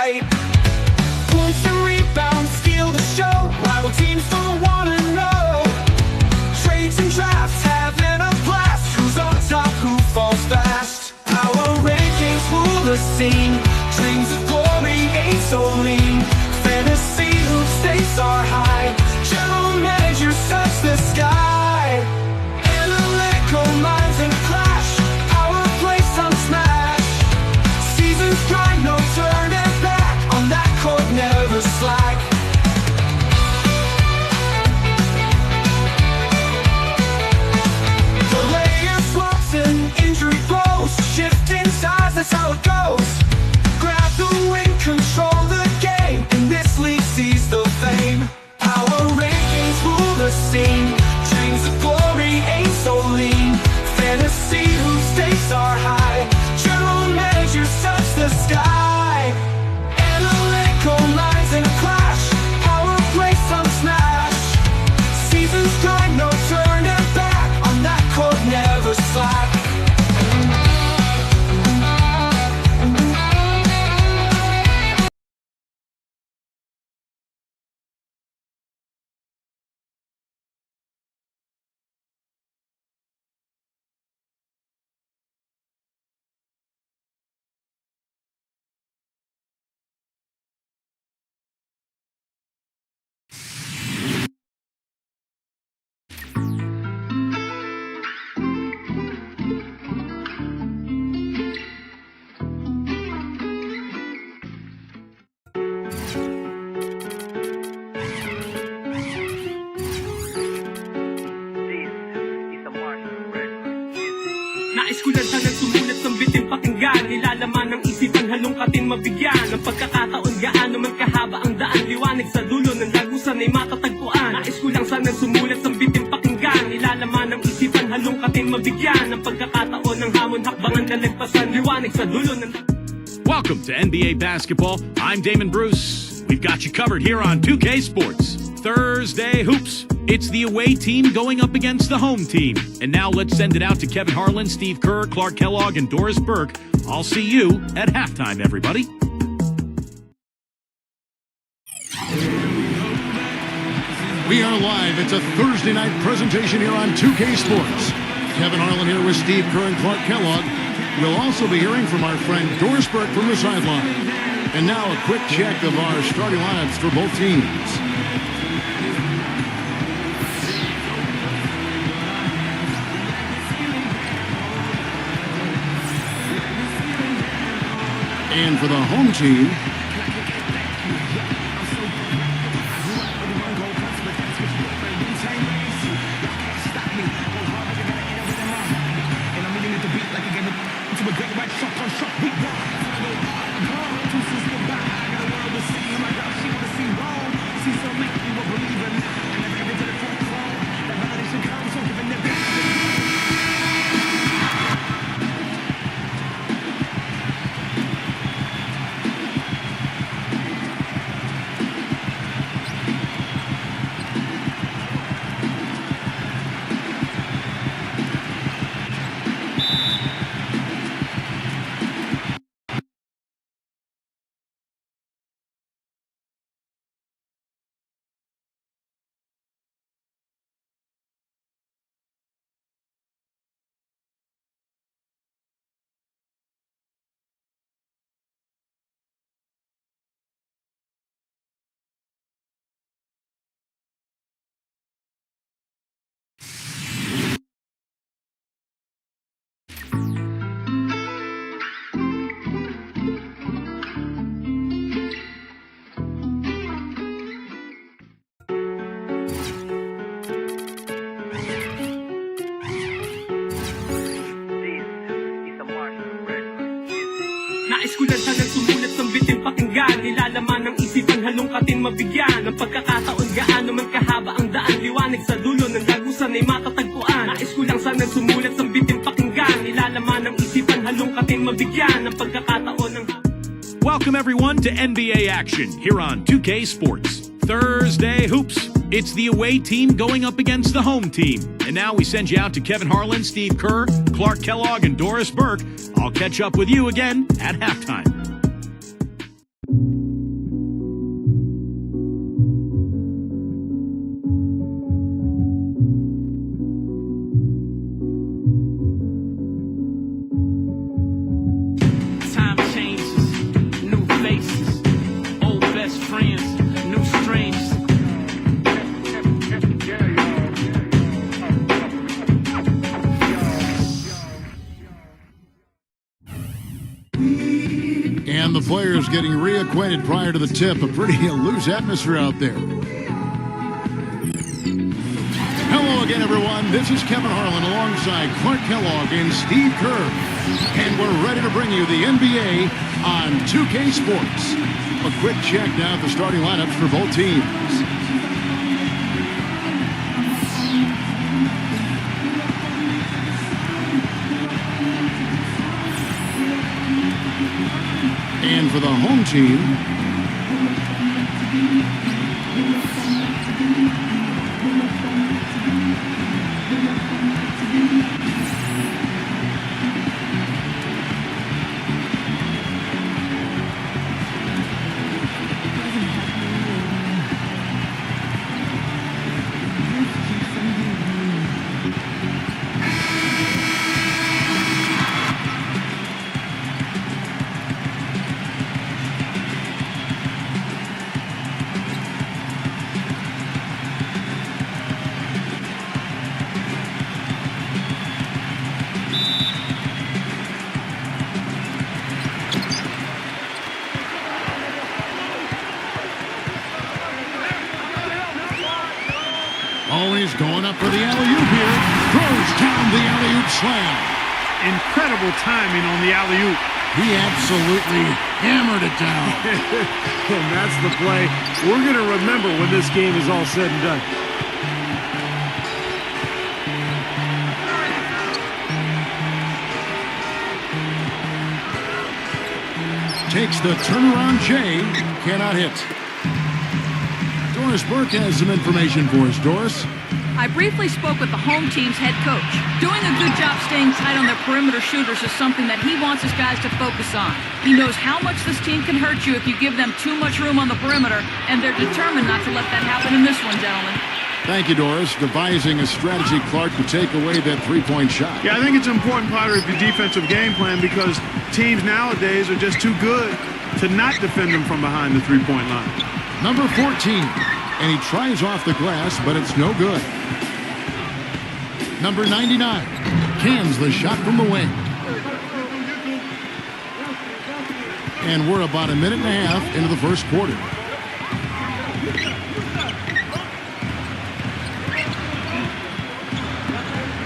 fight. Points and rebounds steal the show. Rival teams don't wanna know. Trades and drafts having a blast. Who's on top, who falls fast? Our rankings rule the scene. Dreams of glory ain't so lean. Fantasy hoops stakes are high. General managers touch the sky. Analytical minds and clash. Power plays some smash. Seasons grind, no turning back. On that court, never slack. The layers swaps and injury blows. Shifting sides, that's how it goes. Grab the win, control the game. And this league sees the fame. Our rankings rule the scene. Dreams of glory ain't so lean. Fantasy whose stakes are high. General managers touch the sky. Analytical minds in a clash. Power plays some smash. Seasons grind, no turning back. On that court, never slack. Nais ko lang sanang sumulat ng bitin pakinggan. Nilalaman ng isipan halongkatin mabigyan. Ang pagkakataon gaano man kahaba ang daan. Liwanag sa dulo ng lagusan ay matatagpuan. Nais ko lang sanang sumulat ng bitin pakinggan. Nilalaman ng isipan halongkatin mabigyan. Ang pagkakataon ng hamon hakbangan kalagpasan. Liwanag sa dulo ng... Welcome to NBA Basketball. I'm Damon Bruce. We've got you covered here on 2K Sports. Thursday Hoops. It's the away team going up against the home team. And now let's send it out to Kevin Harlan, Steve Kerr, Clark Kellogg, and Doris Burke. I'll see you at halftime, everybody. We are live. It's a Thursday night presentation here on 2K Sports. Kevin Harlan here with Steve Kerr and Clark Kellogg. We'll also be hearing from our friend Doris Burke from the sideline. And now a quick check of our starting lineups for both teams. And for the home team, Nais ko lang sanang sumulat ng bitin pakinggan. Nilalaman ng isipan halongkatin mabigyan. Ang pagkakataon gaano man kahaba ang daan. Liwanag sa dulo ng lagusan ay matatagpuan. Nais ko lang sanang sumulat ng bitin pakinggan. Nilalaman ng isipan halongkatin mabigyan. Ang pagkakataon ng... Welcome everyone to NBA action here on 2K Sports. Thursday Hoops. It's the away team going up against the home team. And now we send you out to Kevin Harlan, Steve Kerr, Clark Kellogg, and Doris Burke. I'll catch up with you again at halftime. players getting reacquainted prior to the tip. A pretty loose atmosphere out there. Hello again, everyone. This is Kevin Harlan alongside Clark Kellogg and Steve Kerr. And we're ready to bring you the NBA on 2K Sports. A quick check now at the starting lineups for both teams. And for the home team, always going up for the alley-oop here. Throws down the alley-oop slam. Incredible timing on the alley-oop. He absolutely hammered it down. And that's the play we're going to remember when this game is all said and done. Takes the turnaround J. Cannot hit. Doris Burke has some information for us. Doris? I briefly spoke with the home team's head coach. Doing a good job staying tight on their perimeter shooters is something that he wants his guys to focus on. He knows how much this team can hurt you if you give them too much room on the perimeter, and they're determined not to let that happen in this one, gentlemen. Thank you, Doris. Devising a strategy, Clark, to take away that three-point shot. Yeah, I think it's an important part of your defensive game plan because teams nowadays are just too good to not defend them from behind the three-point line. Number 14. And he tries off the glass, but it's no good. Number 99 cans the shot from the wing. And we're about a minute and a half into the first quarter.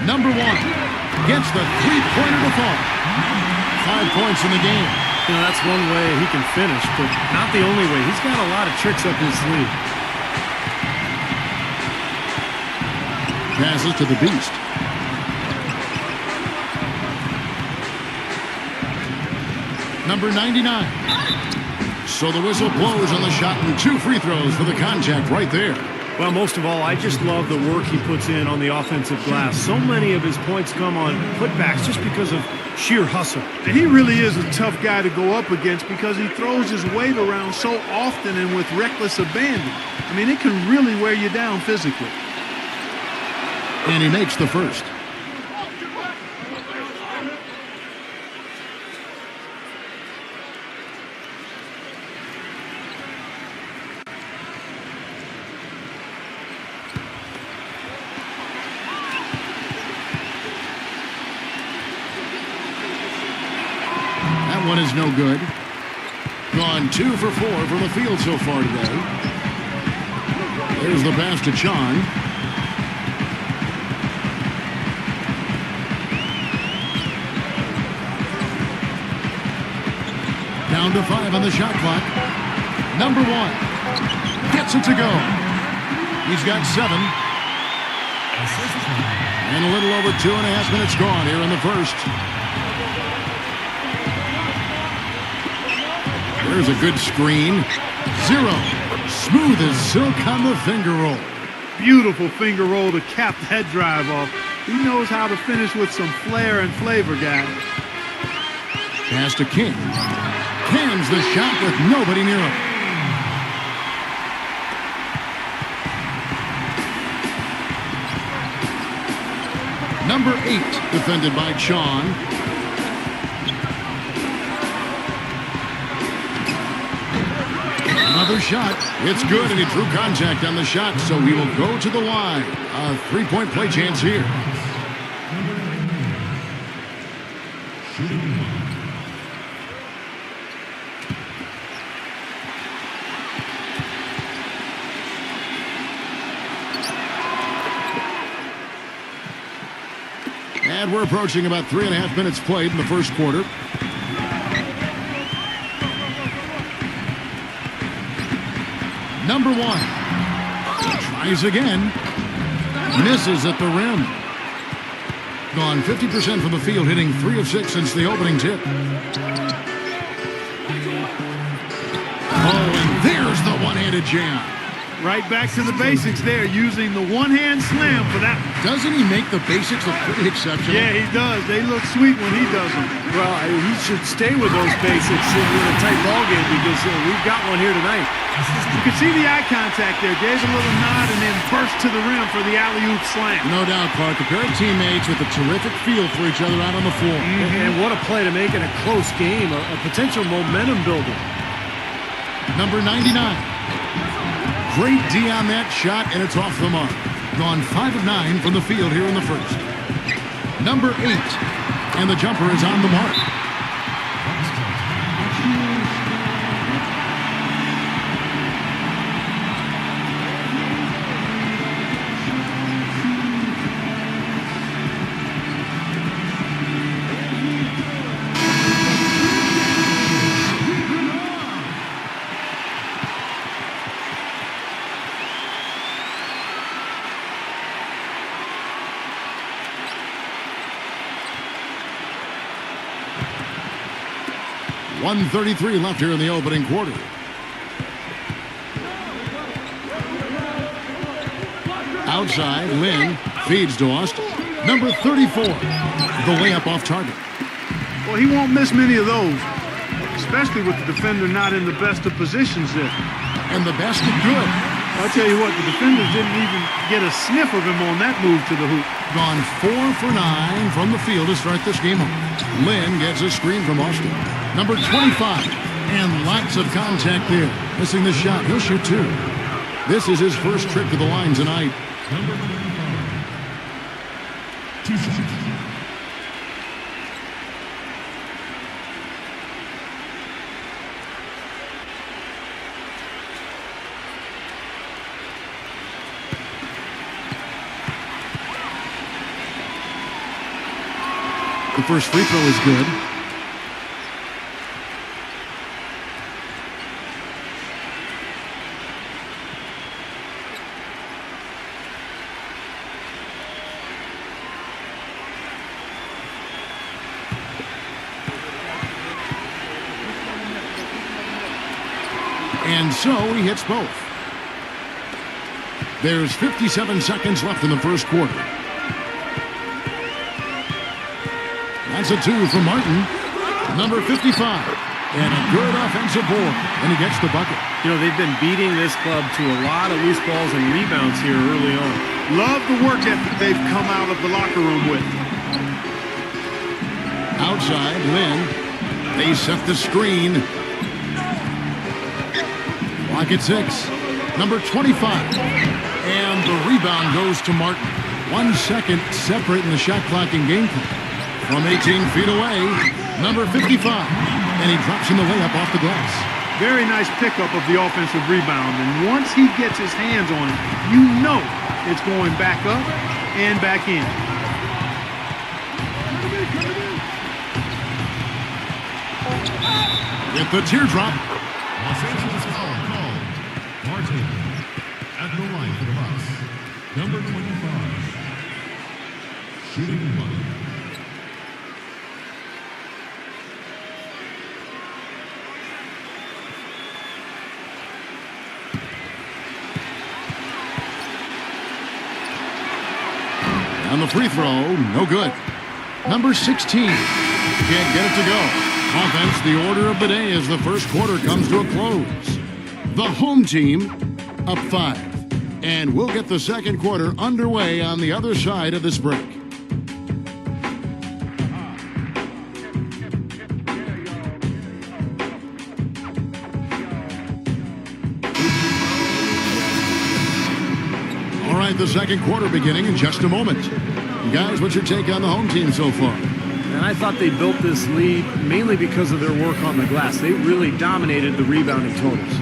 Number 1 gets the three-pointer to fall. 5 points in the game. You know, that's one way he can finish, but not the only way. He's got a lot of tricks up his sleeve. Passes to the Beast. Number 99. So the whistle blows on the shot and 2 free throws for the contact right there. Well, most of all, I just love the work he puts in on the offensive glass. So many of his points come on putbacks just because of sheer hustle. And he really is a tough guy to go up against because he throws his weight around so often and with reckless abandon. I mean, it can really wear you down physically. And he makes the first. That one is no good. Gone 2 for 4 from the field so far today. There's the pass to Chon. Down to 5 on the shot clock. Number 1 gets it to go. He's got 7. And a little over 2.5 minutes gone here in the first. There's a good screen. 0. Smooth as silk on the finger roll. Beautiful finger roll to cap that drive off. He knows how to finish with some flair and flavor, guys. Pass to King. Cans the shot with nobody near him. Number 8, defended by Chon. Another shot. It's good, and he drew contact on the shot, so he will go to the line. A 3-point play chance here. And we're approaching about 3.5 minutes played in the first quarter. Number 1 tries again. Misses at the rim. Gone 50% from the field, hitting 3 of 6 since the opening tip. Oh, and there's the one-handed jam. Right back to the basics there, using the one-hand slam for that. Doesn't he make the basics look pretty exceptional? Yeah, he does. They look sweet when he does them. Well, he should stay with those basics in a tight ball game because we've got one here tonight. You can see the eye contact there. Gave a little nod and then burst to the rim for the alley-oop slam. No doubt, Clark. A pair of teammates with a terrific feel for each other out on the floor. And what a play to make in a close game, a potential momentum builder. Number 99. Great D on that shot, and it's off the mark. Gone 5 of 9 from the field here in the first. Number 8. And the jumper is on the mark. .133 left here in the opening quarter. Outside, Lynn feeds to Austin. Number 34, the layup off target. Well, he won't miss many of those, especially with the defender not in the best of positions there. And the basket good. I'll tell you what, the defenders didn't even get a sniff of him on that move to the hoop. Gone 4 for 9 from the field to start this game off. Lynn gets a screen from Austin. Number 25, and lots of contact there. Missing the shot, he'll shoot 2. This is his first trip to the line tonight. Number 25, 2 shots. The first free throw is good. And so he hits both. There's 57 seconds left in the first quarter. That's a 2 from Martin. Number 55. And a good offensive board. And he gets the bucket. You know, they've been beating this club to a lot of loose balls and rebounds here early on. Love the work ethic they've come out of the locker room with. Outside, Lynn. They set the screen. Clock at 6. Number 25. And the rebound goes to Martin. 1 second separating the shot clock and game clock. From 18 feet away, number 55. And he drops in the layup off the glass. Very nice pickup of the offensive rebound. And once he gets his hands on it, you know it's going back up and back in. With the teardrop. Los Angeles foul called. Martin at the line for the Bucks. Number 25. Shooting 1. On the free throw, no good. Number 16. Can't get it to go. Offense, the order of the day as the first quarter comes to a close. The home team up 5. And we'll get the second quarter underway on the other side of this break. All right, the second quarter beginning in just a moment. Guys, what's your take on the home team so far? And I thought they built this lead mainly because of their work on the glass. They really dominated the rebounding totals.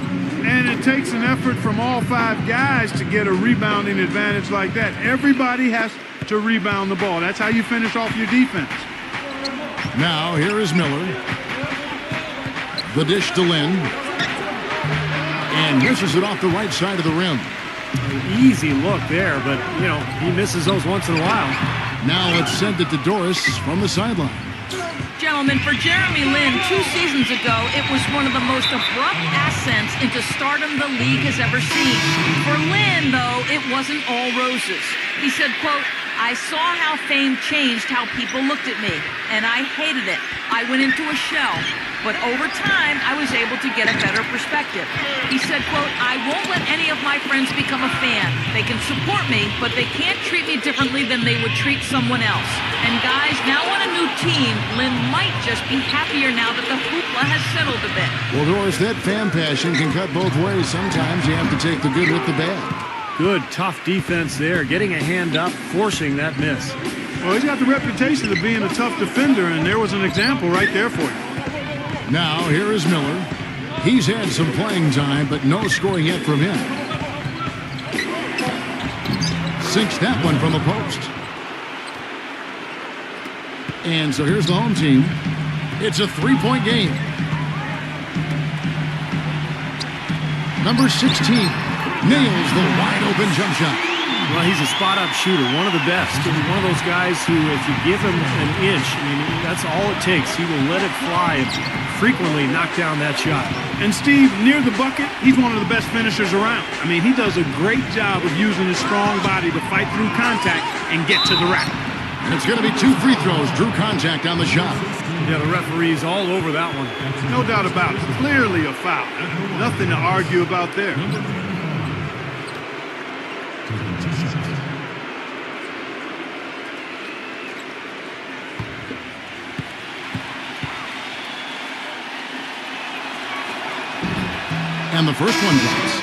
And it takes an effort from all 5 guys to get a rebounding advantage like that. Everybody has to rebound the ball. That's how you finish off your defense. Now, here is Miller. The dish to Lynn. And misses it off the right side of the rim. Easy look there, but, you know, he misses those once in a while. Now let's send it to Doris from the sideline. Gentlemen, for Jeremy Lin, 2 seasons ago, it was one of the most abrupt ascents into stardom the league has ever seen. For Lin, though, it wasn't all roses. He said, quote, "I saw how fame changed how people looked at me, and I hated it. I went into a shell. But over time, I was able to get a better perspective." He said, quote, "I won't let any of my friends become a fan. They can support me, but they can't treat me differently than they would treat someone else. And guys, now on a new team, Lynn might just be happier now that the hoopla has settled a bit." Well, Doris, that fan passion can cut both ways. Sometimes you have to take the good with the bad. Good, tough defense there. Getting a hand up, forcing that miss. Well, he's got the reputation of being a tough defender, and there was an example right there for you. Now, here is Miller. He's had some playing time, but no score yet from him. Sinks that one from the post. And so here's the home team. It's a 3-point game. Number 16 nails the wide-open jump shot. Well, he's a spot-up shooter, one of the best. One of those guys who, if you give him an inch, I mean, that's all it takes. He will let it fly and frequently knock down that shot. And Steve, near the bucket, he's one of the best finishers around. I mean, he does a great job of using his strong body to fight through contact and get to the rack. And it's going to be 2 free throws. Drew contact on the shot. Yeah, the referee's all over that one. No doubt about it. Clearly a foul. Nothing to argue about there. And the first one drops.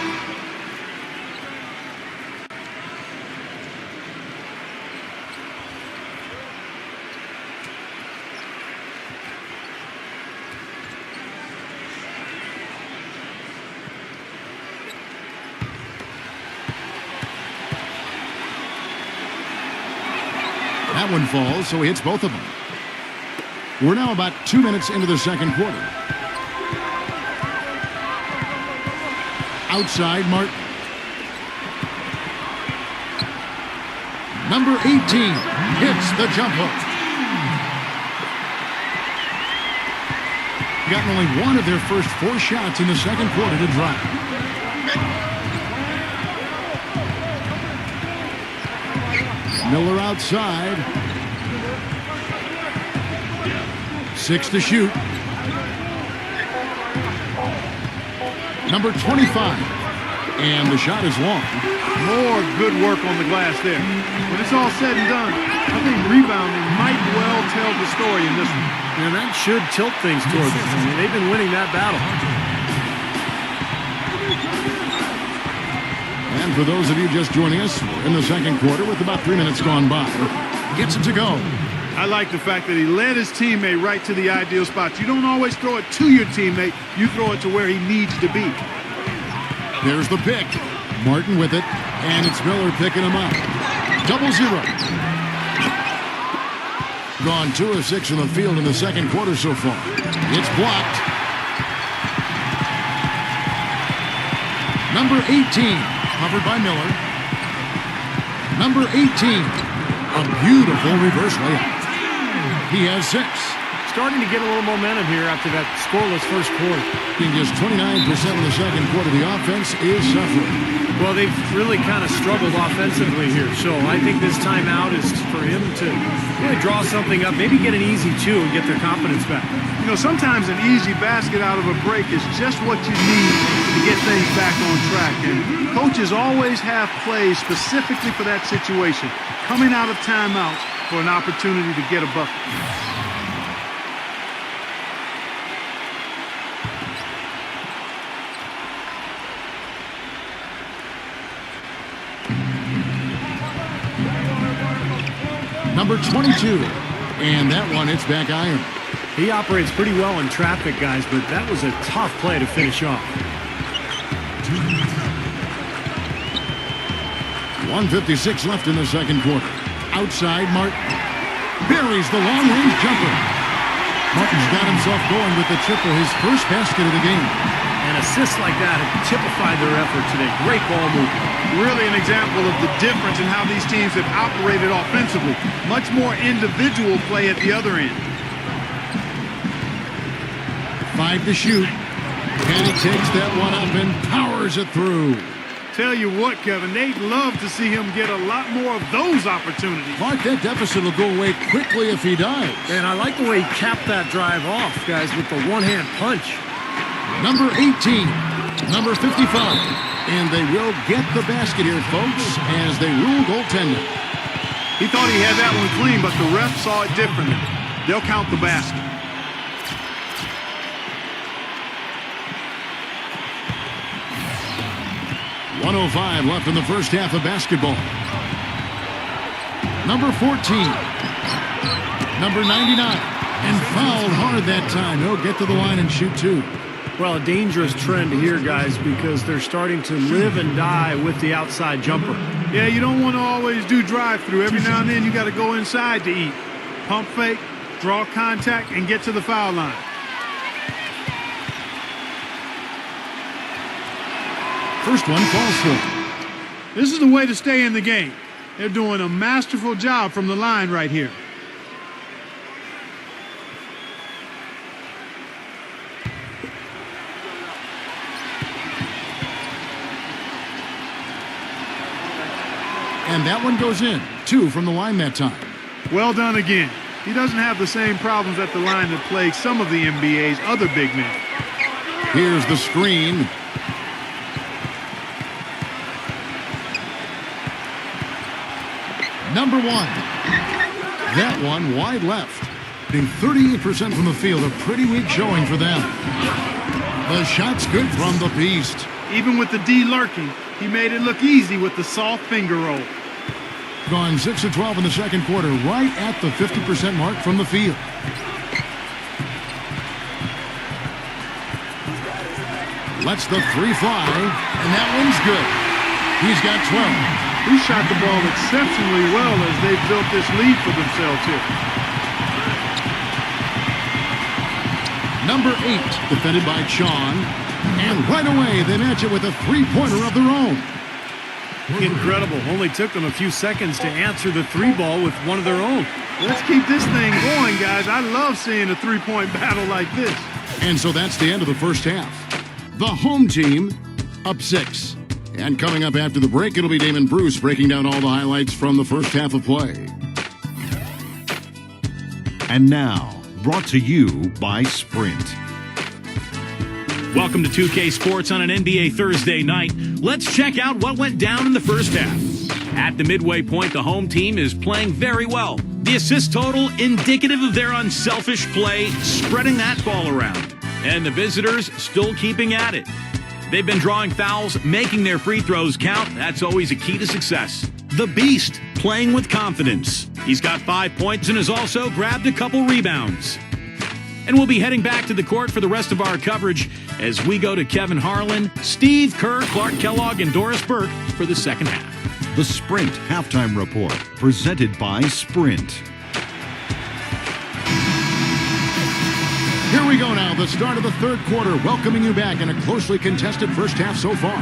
That one falls, so he hits both of them. We're now about 2 minutes into the second quarter. Outside, Martin. Number 18 hits the jump hook. Gotten only one of their first 4 shots in the second quarter to drop. Miller outside. 6 to shoot. Number 25. And the shot is long. More good work on the glass there. When it's all said and done, I think rebounding might well tell the story in this one. And that should tilt things towards them. I mean, they've been winning that battle. And for those of you just joining us, we're in the second quarter with about 3 minutes gone by. Gets it to go. I like the fact that he led his teammate right to the ideal spot. You don't always throw it to your teammate. You throw it to where he needs to be. There's the pick. Martin with it, and it's Miller picking him up. 0-0. Gone 2 of 6 in the field in the second quarter so far. It's blocked. Number 18, covered by Miller. Number 18, a beautiful reverse layup. He has 6. Starting to get a little momentum here after that scoreless first quarter. Being just 29% in the second quarter, the offense is suffering. Well, they've really kind of struggled offensively here, so I think this timeout is for him to really draw something up, maybe get an easy 2 and get their confidence back. You know, sometimes an easy basket out of a break is just what you need to get things back on track, and coaches always have plays specifically for that situation, coming out of timeouts for an opportunity to get a bucket. Number 22, and that one hits back iron. He operates pretty well in traffic, guys, but that was a tough play to finish off. 1:56 left in the second quarter. outside Martin. Buries the long-range jumper. Martin's got himself going with the triple, his first basket of the game. And assists like that have typified their effort today. Great ball movement. Really an example of the difference in how these teams have operated offensively. Much more individual play at the other end. 5 to shoot. And he takes that one up and powers it through. Tell you what, Kevin, they'd love to see him get a lot more of those opportunities. Mark, that deficit will go away quickly if he does. And I like the way he capped that drive off, guys, with the one-hand punch. Number 18, number 55. And they will get the basket here, folks, as they rule goaltending. He thought he had that one clean, but the ref saw it differently. They'll count the basket. .105 left in the first half of basketball. Number 14. Number 99. And fouled hard that time. He'll get to the line and shoot 2. Well, a dangerous trend here, guys, because they're starting to live and die with the outside jumper. Yeah, you don't want to always do drive-through. Every now and then you got to go inside to eat. Pump fake, draw contact, and get to the foul line. First one falls through. This is the way to stay in the game. They're doing a masterful job from the line right here. And that one goes in. 2 from the line that time. Well done again. He doesn't have the same problems at the line that plague some of the NBA's other big men. Here's the screen. Number 1. That one wide left. Being 38% from the field, a pretty weak showing for them. The shot's good from the beast. Even with the D lurking, he made it look easy with the soft finger roll. Gone 6 of 12 in the second quarter, right at the 50% mark from the field. Lets the 3 fly, and that one's good. He's got 12. He shot the ball exceptionally well as they've built this lead for themselves here. Number 8, defended by Sean. And right away, they match it with a 3-pointer of their own. Incredible. Only took them a few seconds to answer the 3-ball with one of their own. Let's keep this thing going, guys. I love seeing a 3-point battle like this. And so that's the end of the first half. The home team up 6. And coming up after the break, it'll be Damon Bruce breaking down all the highlights from the first half of play. And now, brought to you by Sprint. Welcome to 2K Sports on an NBA Thursday night. Let's check out what went down in the first half. At the midway point, the home team is playing very well. The assist total indicative of their unselfish play, spreading that ball around. And the visitors still keeping at it. They've been drawing fouls, making their free throws count. That's always a key to success. The Beast playing with confidence. He's got 5 points and has also grabbed a couple rebounds. And we'll be heading back to the court for the rest of our coverage as we go to Kevin Harlan, Steve Kerr, Clark Kellogg, and Doris Burke for the second half. The Sprint Halftime Report, presented by Sprint. Here we go now, the start of the third quarter, welcoming you back in a closely contested first half so far.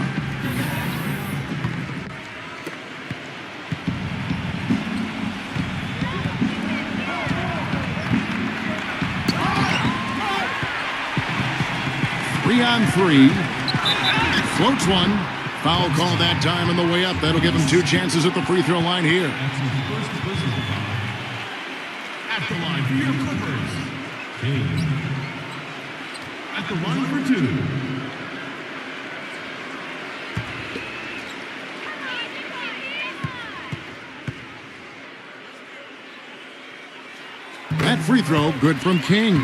Three on 3. Floats one. Foul call that time on the way up. That'll give him 2 chances at the free throw line here. At the line for your Clippers, King. At the line for 2. That free throw, good from King.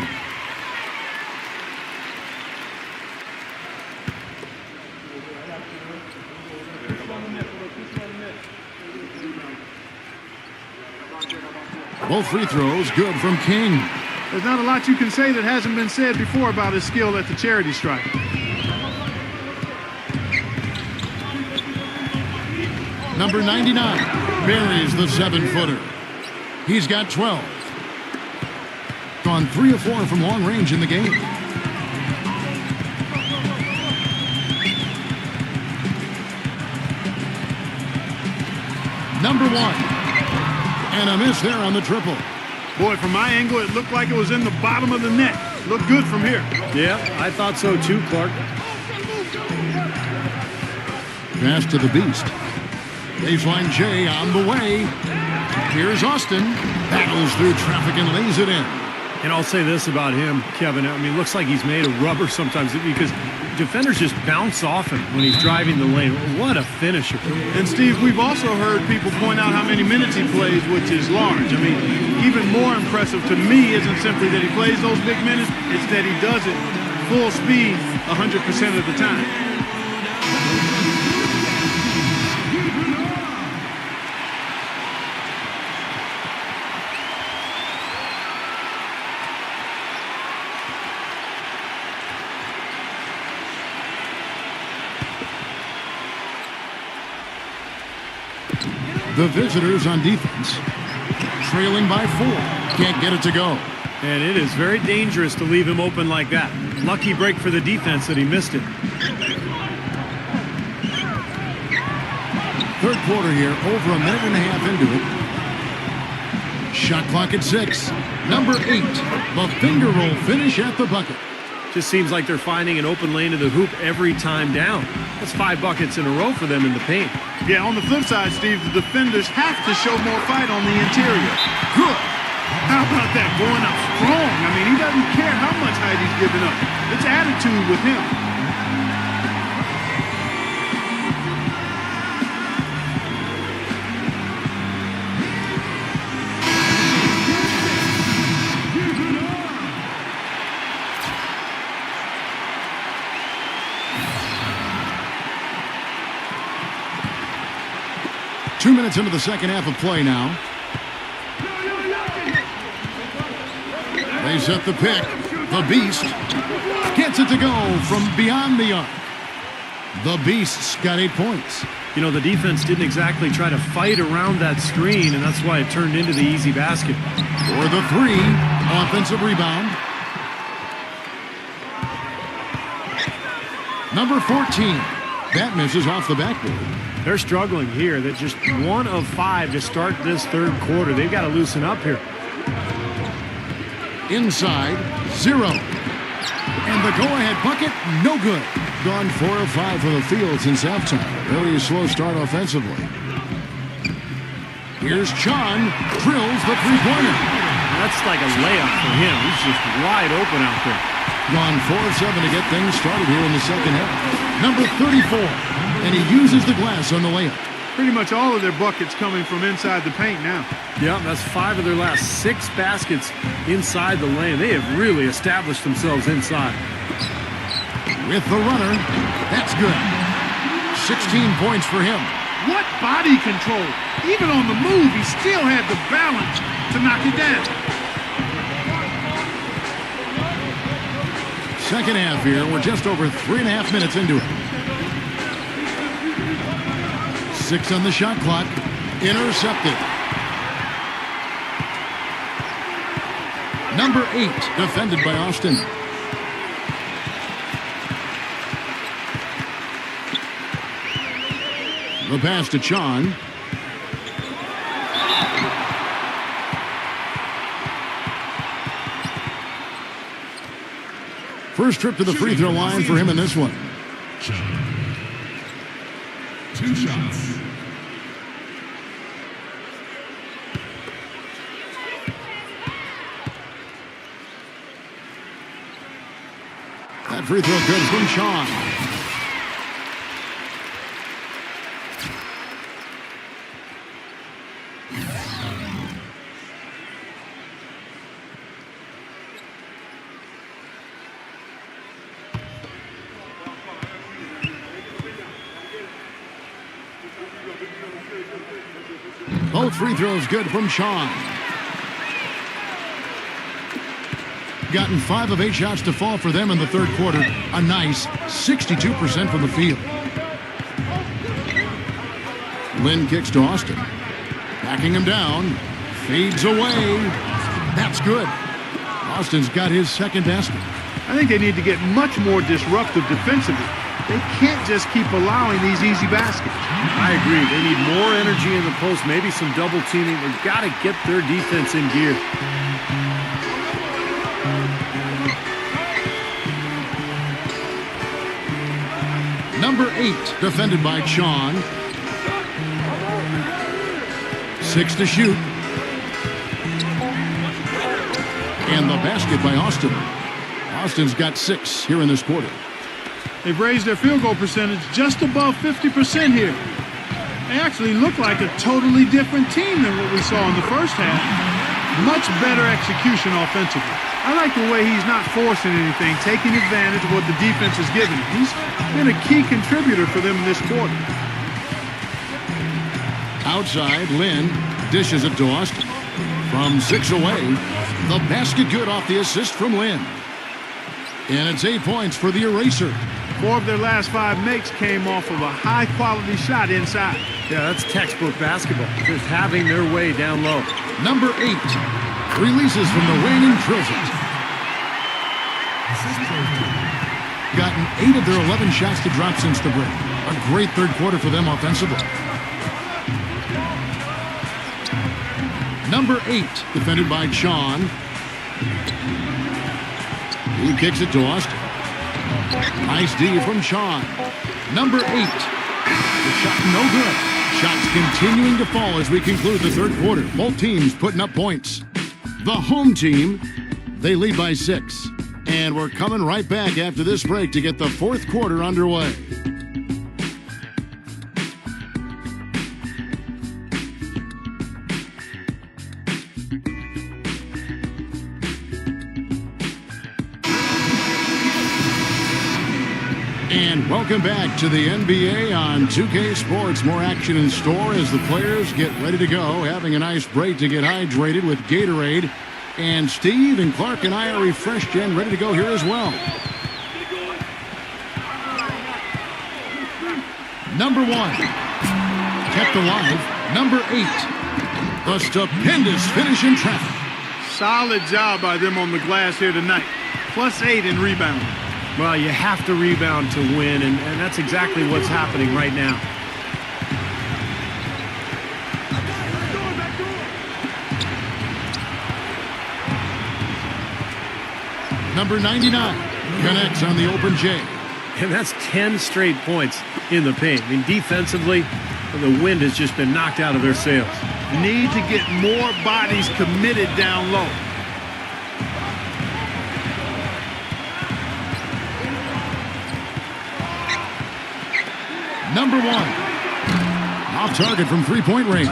Both free throws, good from King. There's not a lot you can say that hasn't been said before about his skill at the charity stripe. Number 99 buries the 7-footer. He's got 12. Gone 3 of 4 from long range in the game. Number 1. And a miss there on the triple. Boy, from my angle, it looked like it was in the bottom of the net. Looked good from here. Yeah, I thought so too, Clark. Pass to the Beast. Baseline J on the way. Here's Austin. Battles through traffic and lays it in. And I'll say this about him, Kevin. I mean, it looks like he's made of rubber sometimes because defenders just bounce off him when he's driving the lane. What a finisher. And, Steve, we've also heard people point out how many minutes he plays, which is large. I mean, even more impressive to me isn't simply that he plays those big minutes, it's that he does it full speed 100% of the time. The visitors on defense, trailing by 4. Can't get it to go. And it is very dangerous to leave him open like that. Lucky break for the defense that he missed it. Third quarter here, over a minute and a half into it. Shot clock at 6. Number 8, the finger roll finish at the bucket. Just seems like they're finding an open lane to the hoop every time down. That's 5 buckets in a row for them in the paint. Yeah, on the flip side, Steve, the defenders have to show more fight on the interior. Good. How about that? Going up strong. I mean, he doesn't care how much height he's giving up. It's attitude with him. 2 minutes into the second half of play now. They set the pick. The Beast gets it to go from beyond the arc. The Beast's got 8 points. You know, the defense didn't exactly try to fight around that screen, and that's why it turned into the easy basket. For the 3, offensive rebound. Number 14. That misses off the backboard. They're struggling here. They're just 1 of 5 to start this third quarter. They've got to loosen up here. Inside, 0. And the go-ahead bucket, no good. Gone 4 of 5 for the field since halftime. Really a slow start offensively. Here's Chan, drills the three-pointer. That's like a layup for him. He's just wide open out there. Gone 4 of 7 to get things started here in the second half. Number 34, and he uses the glass on the layup. Pretty much all of their buckets coming from inside the paint now. Yeah, that's 5 of their last 6 baskets inside the lane. They have really established themselves inside. With the runner, that's good. 16 points for him. What body control. Even on the move, he still had the balance to knock it down. Second half here, we're just over 3.5 minutes into it. 6 on the shot clock. Intercepted. Number 8, defended by Austin. The pass to Chan. First trip to the free throw line for him in this one. 2 shots. That free throw good from Sean. Both free throws good from Sean. Gotten 5 of 8 shots to fall for them in the third quarter. A nice 62% from the field. Lynn kicks to Austin. Backing him down. Fades away. That's good. Austin's got his second basket. I think they need to get much more disruptive defensively. They can't just keep allowing these easy baskets. I agree. They need more energy in the post, maybe some double teaming. They've got to get their defense in gear. Number 8, defended by Sean. 6 to shoot. And the basket by Austin. Austin's got 6 here in this quarter. They've raised their field goal percentage just above 50% here. They actually look like a totally different team than what we saw in the first half. Much better execution offensively. I like the way he's not forcing anything, taking advantage of what the defense is giving him. He's been a key contributor for them in this quarter. Outside, Lynn dishes it to Austin. From 6 away, the basket good off the assist from Lynn. And it's 8 points for the eraser. 4 of their last 5 makes came off of a high-quality shot inside. Yeah, that's textbook basketball. Just having their way down low. Number 8 releases from the wing and drills it. Gotten 8 of their 11 shots to drop since the break. A great third quarter for them offensively. Number 8, defended by Sean. He kicks it to Austin. Nice D from Sean. Number 8. The shot no good. Shots continuing to fall as we conclude the third quarter. Both teams putting up points. The home team, they lead by 6. And we're coming right back after this break to get the fourth quarter underway. And welcome back to the NBA on 2K Sports. More action in store as the players get ready to go, having a nice break to get hydrated with Gatorade. And Steve and Clark and I are refreshed and ready to go here as well. Number 1, kept alive. Number 8, the stupendous finish in traffic. Solid job by them on the glass here tonight. +8 in rebounding. Well, you have to rebound to win, and that's exactly what's happening right now. Number 99 connects on the open J. And that's 10 straight points in the paint. I mean, defensively, the wind has just been knocked out of their sails. Need to get more bodies committed down low. Number 1, off target from three-point range.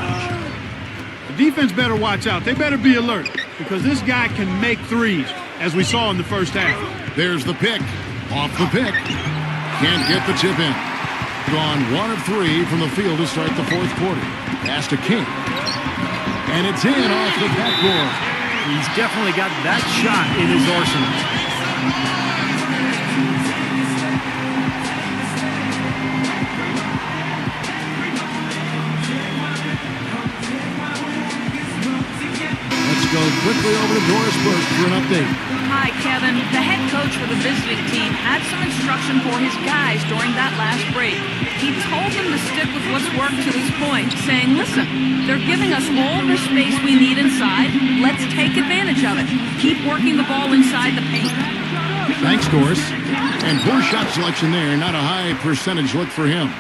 The defense better watch out. They better be alert because this guy can make threes, as we saw in the first half. There's the pick. Off the pick. Can't get the tip in. Gone 1 of 3 from the field to start the fourth quarter. Pass to King. And it's in off the backboard. He's definitely got that shot in his arsenal. Go quickly over to Doris Burke for an update. Hi, Kevin. The head coach for the visiting team had some instruction for his guys during that last break. He told them to stick with what's worked to this point, saying, listen, they're giving us all the space we need inside. Let's take advantage of it. Keep working the ball inside the paint. Thanks, Doris. And poor shot selection there. Not a high percentage look for him.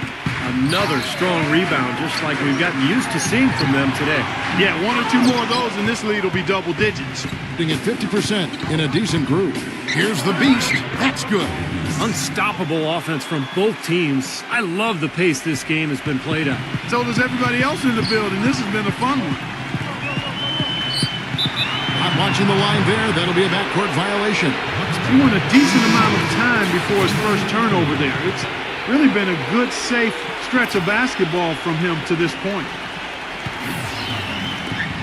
Another strong rebound, just like we've gotten used to seeing from them today. Yeah, 1 or 2 more of those, and this lead will be double digits. Being at 50% in a decent groove. Here's the beast. That's good. Unstoppable offense from both teams. I love the pace this game has been played at. So does everybody else in the building. This has been a fun one. Not watching the line there. That'll be a backcourt violation. He went a decent amount of time before his first turnover there. It's really been a good, safe stretch of basketball from him to this point.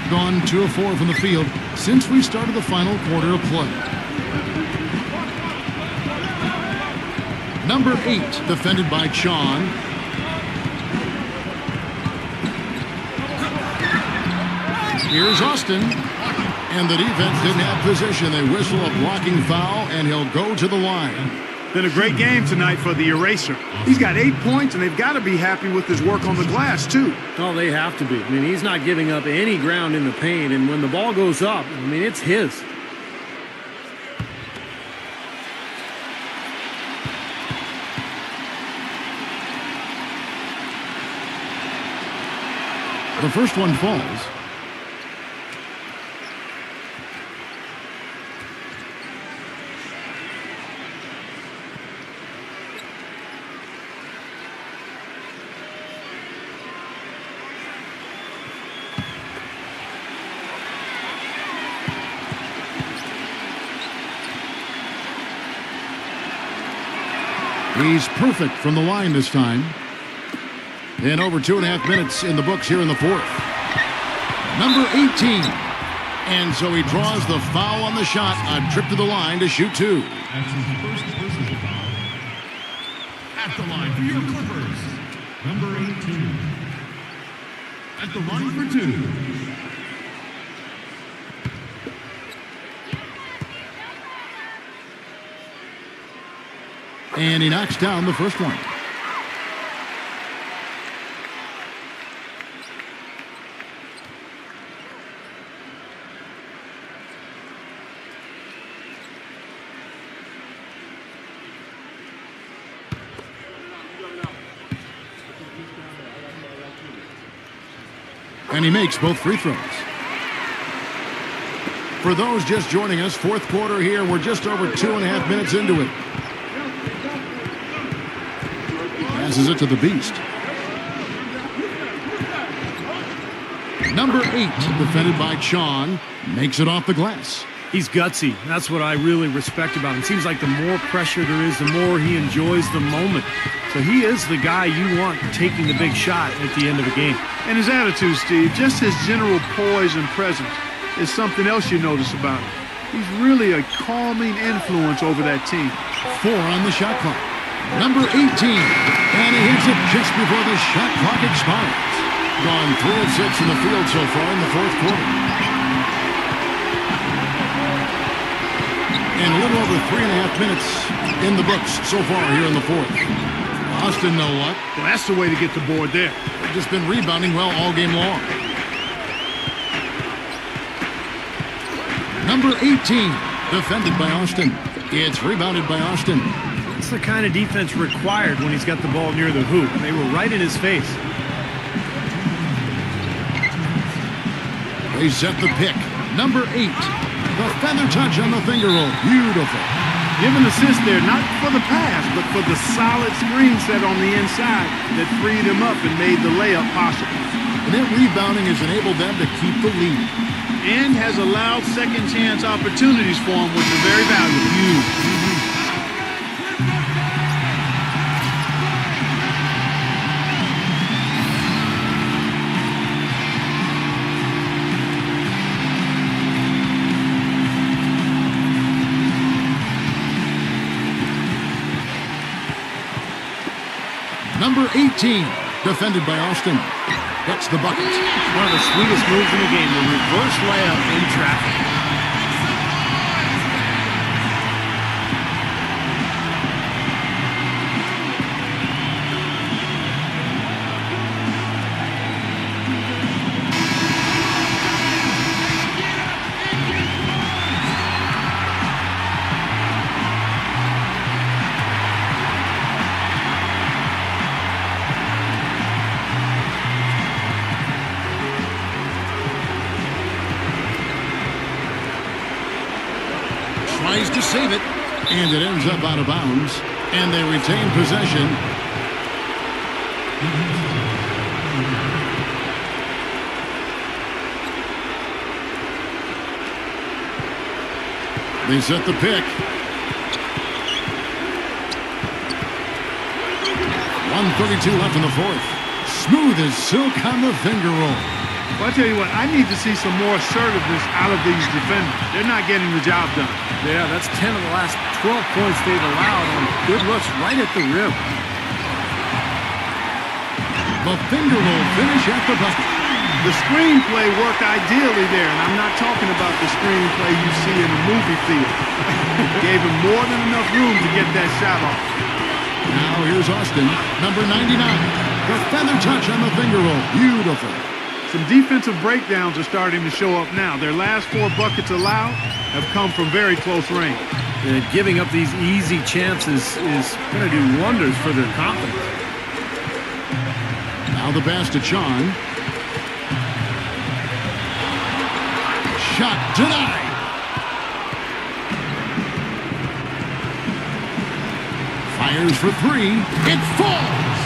Gone 2 of 4 from the field since we started the final quarter of play. Number 8, defended by Sean. Here's Austin. And the defense didn't have position. They whistle a blocking foul, and he'll go to the line. Been a great game tonight for the eraser. He's got 8 points, and they've got to be happy with his work on the glass, too. Oh, they have to be. I mean, he's not giving up any ground in the paint, and when the ball goes up, I mean, it's his. The first one falls. He's perfect from the line this time. And over 2.5 minutes in the books here in the fourth. Number 18. And so he draws the foul on the shot. A trip to the line to shoot two. That's his first personal foul. At the line for your Clippers, number 18. At the line for two. And he knocks down the first one. And he makes both free throws. For those just joining us, fourth quarter here. We're just over 2.5 minutes into it. Passes it to the Beast. Number 8, defended by Chon, makes it off the glass. He's gutsy. That's what I really respect about him. It seems like the more pressure there is, the more he enjoys the moment. So he is the guy you want taking the big shot at the end of a game. And his attitude, Steve, just his general poise and presence is something else you notice about him. He's really a calming influence over that team. 4 on the shot clock. Number 18, and he hits it just before the shot clock expires. Gone 3 of 6 in the field so far in the fourth quarter. And a little over 3.5 minutes in the books so far here in the fourth. Austin, know what? Well, that's the way to get the board there. They've just been rebounding well all game long. Number 18, defended by Austin. It's rebounded by Austin. That's the kind of defense required when he's got the ball near the hoop. They were right in his face. They set the pick. Number 8, the feather touch on the finger roll. Beautiful. Give an assist there, not for the pass, but for the solid screen set on the inside that freed him up and made the layup possible. And that rebounding has enabled them to keep the lead. And has allowed second chance opportunities for him, which are very valuable. Number 18, defended by Austin. That's the bucket. One of the sweetest moves in the game, the reverse layup in traffic. Tries to save it, and it ends up out of bounds, and they retain possession. They set the pick. 1:32 left in the fourth. Smooth as silk on the finger roll. Well, I tell you what, I need to see some more assertiveness out of these defenders. They're not getting the job done. Yeah, that's 10 of the last 12 points they've allowed on good looks right at the rim. The finger roll finish at the bucket. The screenplay worked ideally there, and I'm not talking about the screenplay you see in a movie theater. Gave him more than enough room to get that shot off. Now here's Austin, number 99. The feather touch on the finger roll. Beautiful. Some defensive breakdowns are starting to show up now. Their last 4 buckets allowed have come from very close range. And giving up these easy chances is going to do wonders for their confidence. Now the pass to Sean. Shot denied. Fires for 3. It falls.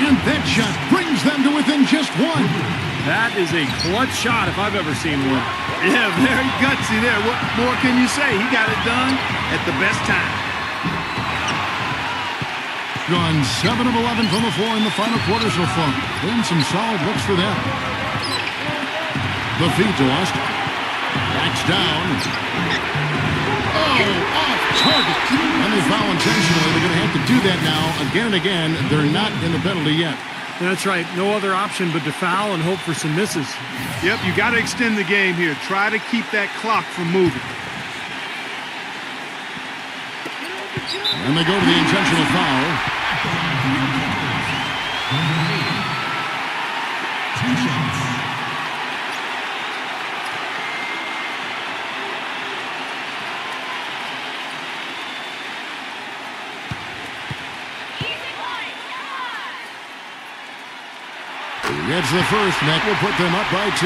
And that shot brings them to within just 1. That is a clutch shot if I've ever seen one. Yeah, very gutsy there. What more can you say? He got it done at the best time. Gone 7 of 11 from the floor in the final quarter so far. Been some solid looks for them. The feed to Austin. Backs down. Oh, off target. And they foul intentionally. They're going to have to do that now again and again. They're not in the penalty yet. That's right. No other option but to foul and hope for some misses. Yep, you got to extend the game here. Try to keep that clock from moving. And they go to the intentional foul. Gets the first, and that will put them up by 2.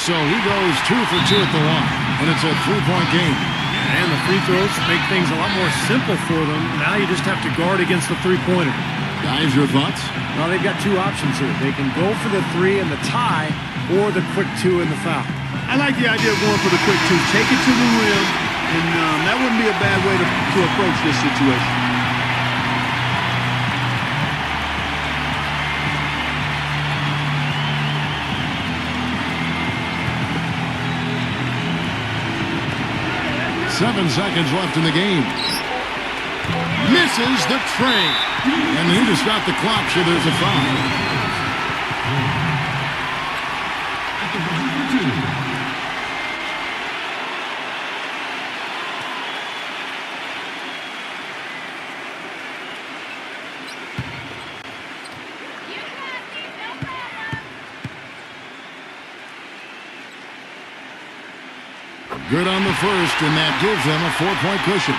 So he goes 2 for 2 at the line, and it's a 3-point game. And the free throws make things a lot more simple for them. Now you just have to guard against the three-pointer. Guys, your thoughts? Well, they've got 2 options here. They can go for the 3 and the tie, or the quick 2 and the foul. I like the idea of going for the quick 2. Take it to the rim, and that wouldn't be a bad way to approach this situation. Seven seconds left in the game. Misses the tray. And he just got the clock, so there's a foul. Good on the first, and that gives them a 4-point cushion.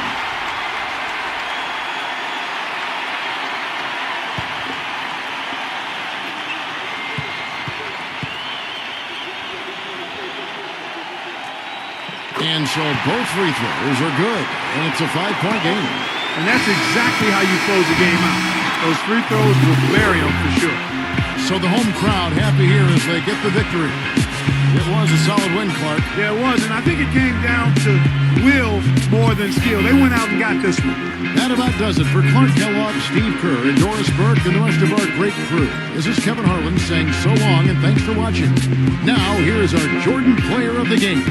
And so both free throws are good, and it's a 5-point game. And that's exactly how you close the game out. Those free throws will bury them for sure. So the home crowd happy here as they get the victory. It was a solid win, Clark. Yeah, it was, and I think it came down to will more than skill. They went out and got this one. That about does it for Clark Kellogg, Steve Kerr, and Doris Burke, and the rest of our great crew. This is Kevin Harlan saying so long and thanks for watching. Now, here is our Jordan Player of the Game.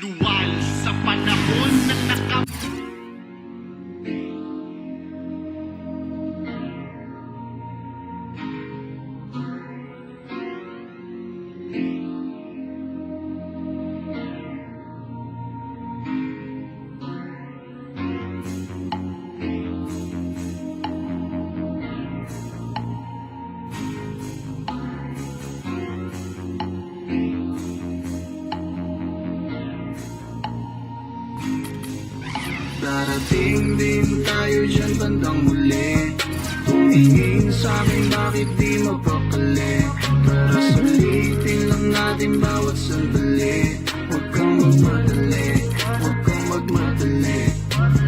Luwal sa panahon na darating din tayo dyan bandang huli. Tumingin sa'kin bakit di mapakali. Para sulitin lang natin bawat sandali. Huwag kang magmadali, huwag kang magmadali.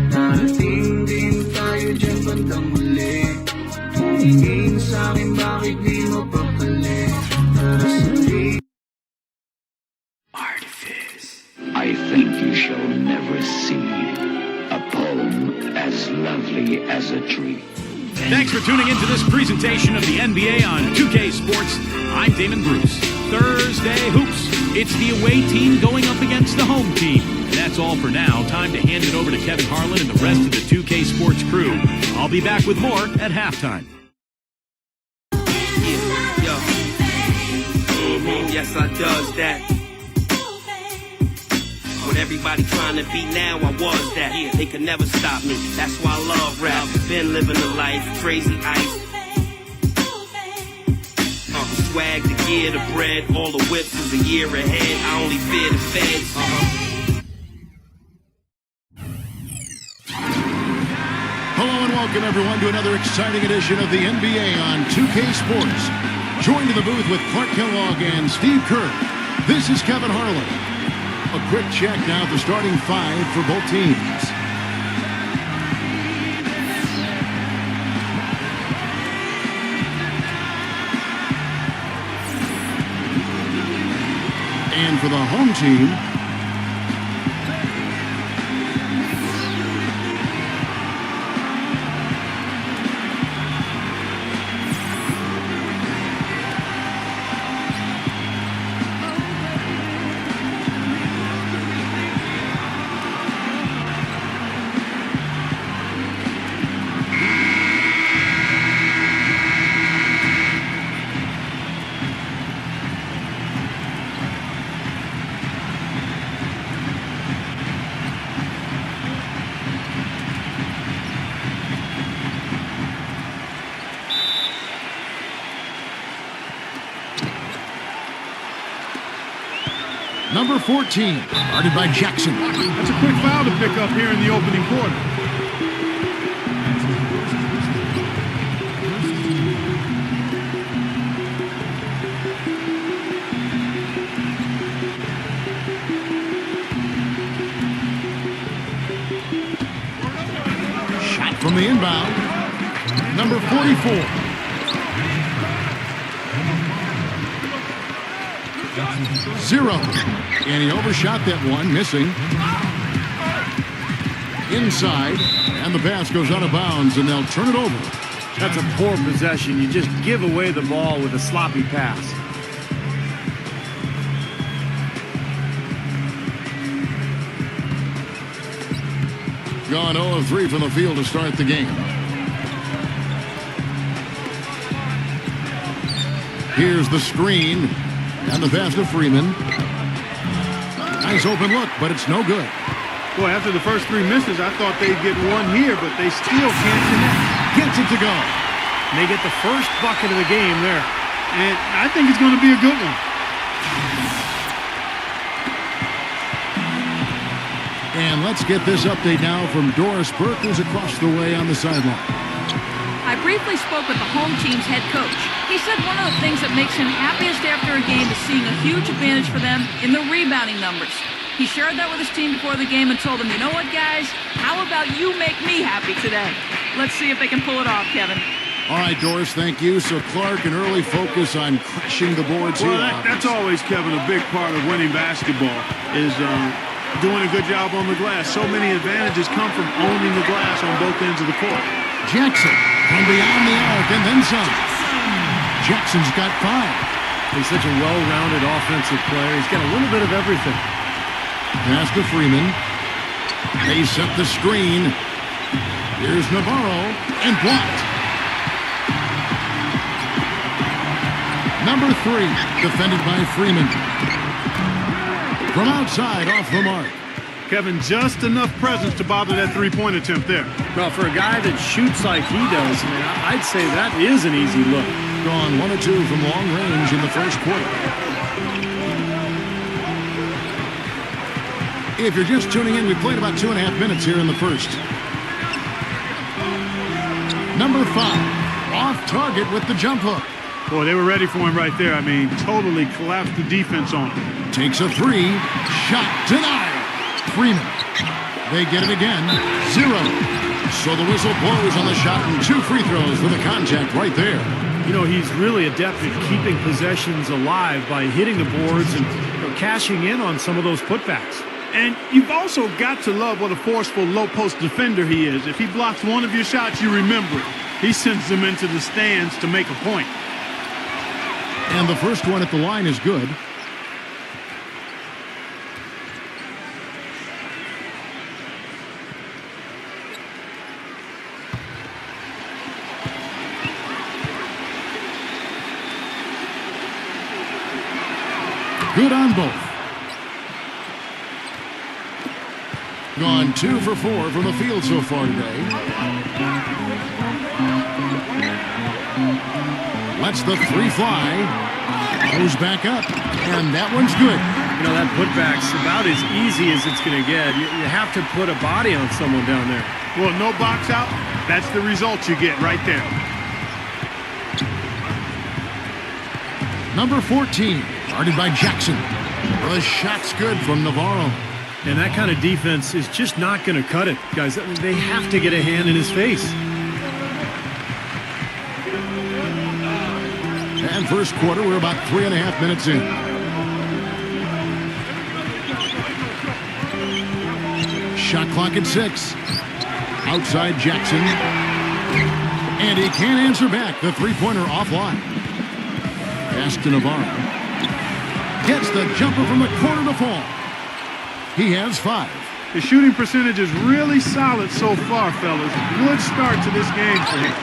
Darating din tayo dyan bandang muli. Hingin sa'kin bakit di mo papali. Para sa'yo I think you shall never see a poem as lovely as a tree. Thanks for tuning into this presentation of the NBA on 2K Sports. I'm Damon Bruce. Thursday Hoops. It's the away team going up against the home team. And that's all for now. Time to hand it over to Kevin Harlan and the rest of the 2K Sports crew. I'll be back with more at halftime. Yes, I does that. When everybody trying to be now, I was that. Yeah, they could never stop me. That's why I love rap. Been living the life, crazy ice. Swag, the gear, the bread, all the whips is a year ahead. I only fear the feds. Hello and welcome everyone to another exciting edition of the NBA on 2K Sports. Joined in the booth with Clark Kellogg and Steve Kerr. This is Kevin Harlan. A quick check now at the starting five for both teams. And for the home team, number 14, guarded by Jackson. That's a quick foul to pick up here in the opening quarter. Shot from the inbound, number 44. Zero. And he overshot that one, missing. Inside. And the pass goes out of bounds, and they'll turn it over. That's a poor possession. You just give away the ball with a sloppy pass. Gone 0 of 3 from the field to start the game. Here's the screen. And the pass to Freeman. Nice open look, but it's no good. Boy, after the first three misses, I thought they'd get one here, but they still can't connect. Gets it to go. And they get the first bucket of the game there. And I think it's going to be a good one. And let's get this update now from Doris Burke, who's across the way on the sideline. I briefly spoke with the home team's head coach. He said one of the things that makes him happiest after a game is seeing a huge advantage for them in the rebounding numbers. He shared that with his team before the game and told them, you know what, guys? How about you make me happy today? Let's see if they can pull it off, Kevin. All right, Doris, thank you. So Clark, an early focus on crashing the boards Well, here. that's always, Kevin, a big part of winning basketball is doing a good job on the glass. So many advantages come from owning the glass on both ends of the court. Jackson from beyond the arc and then some. Jackson's got 5. He's such a well-rounded offensive player. He's got a little bit of everything. Pass to Freeman. They set the screen. Here's Navarro and blocked. Number 3, defended by Freeman. From outside, off the mark. Kevin, just enough presence to bother that three-point attempt there. Well, for a guy that shoots like he does, I mean, I'd say that is an easy look. Gone 1 of 2 from long range in the first quarter. If you're just tuning in, we played about 2.5 minutes here in the first. Number 5, off target with the jump hook. Boy, they were ready for him right there. I mean, totally collapsed the defense on him. Takes a three. Shot denied. Freeman. They get it again. 0. So the whistle blows on the shot and 2 free throws for the contact right there. You know, he's really adept at keeping possessions alive by hitting the boards and cashing in on some of those putbacks. And you've also got to love what a forceful low-post defender he is. If he blocks one of your shots, you remember it. He sends them into the stands to make a point. And the first one at the line is good. Good on both. Gone 2 for 4 from the field so far today. Lets the 3 fly. Goes back up. And that one's good. You know, that putback's about as easy as it's going to get. You have to put a body on someone down there. Well, no box out. That's the result you get right there. Number 14, guarded by Jackson. The shot's good from Navarro. And that kind of defense is just not going to cut it, guys. They have to get a hand in his face. And first quarter, we're about 3.5 minutes in. Shot clock at 6. Outside Jackson. And he can't answer back. The three-pointer offline. Pass to Navarro. Gets the jumper from the corner to fall. He has 5. The shooting percentage is really solid so far, fellas. Good start to this game for him.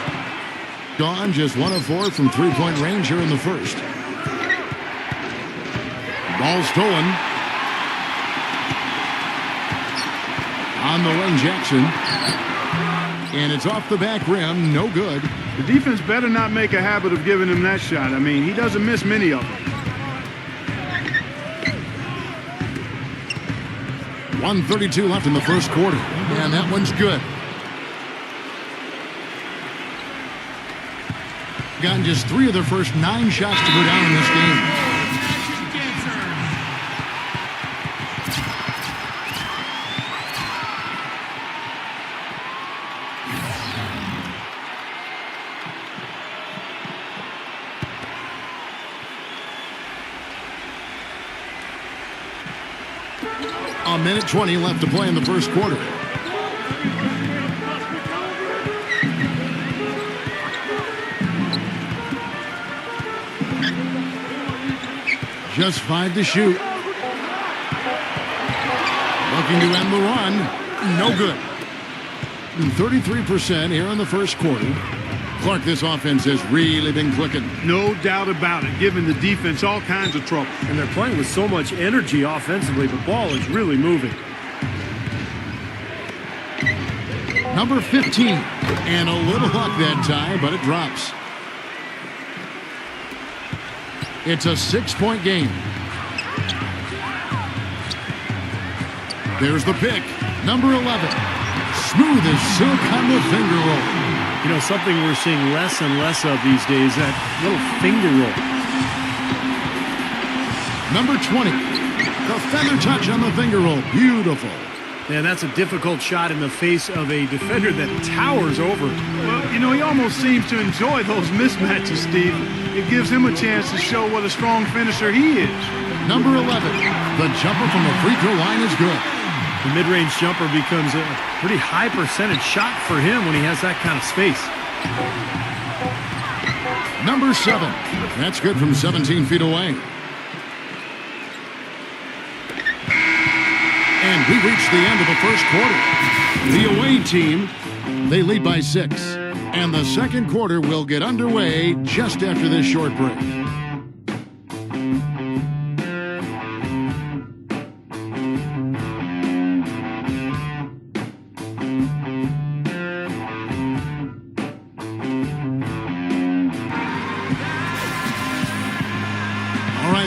Gone just 1 of 4 from three-point range here in the first. Ball stolen. On the wing, Jackson. And it's off the back rim. No good. The defense better not make a habit of giving him that shot. I mean, he doesn't miss many of them. 1:32 left in the first quarter. And that one's good. Gotten just 3 of their first 9 shots to go down in this game. A minute 20 left to play in the first quarter. Just 5 to shoot. Looking to end the run. No good. 33% here in the first quarter. Clark, this offense has really been clicking. No doubt about it, giving the defense all kinds of trouble. And they're playing with so much energy offensively. The ball is really moving. Number 15. And a little luck that time, but it drops. It's a 6-point game. There's the pick. Number 11. Smooth as silk on the finger roll. You know, something we're seeing less and less of these days, that little finger roll. Number 20. The feather touch on the finger roll. Beautiful. And that's a difficult shot in the face of a defender that towers over. Well, you know, he almost seems to enjoy those mismatches, Steve. It gives him a chance to show what a strong finisher he is. Number 11. The jumper from the free throw line is good. The mid-range jumper becomes a pretty high percentage shot for him when he has that kind of space. Number 7. That's good from 17 feet away. And we reach the end of the first quarter. The away team, they lead by 6. And the second quarter will get underway just after this short break.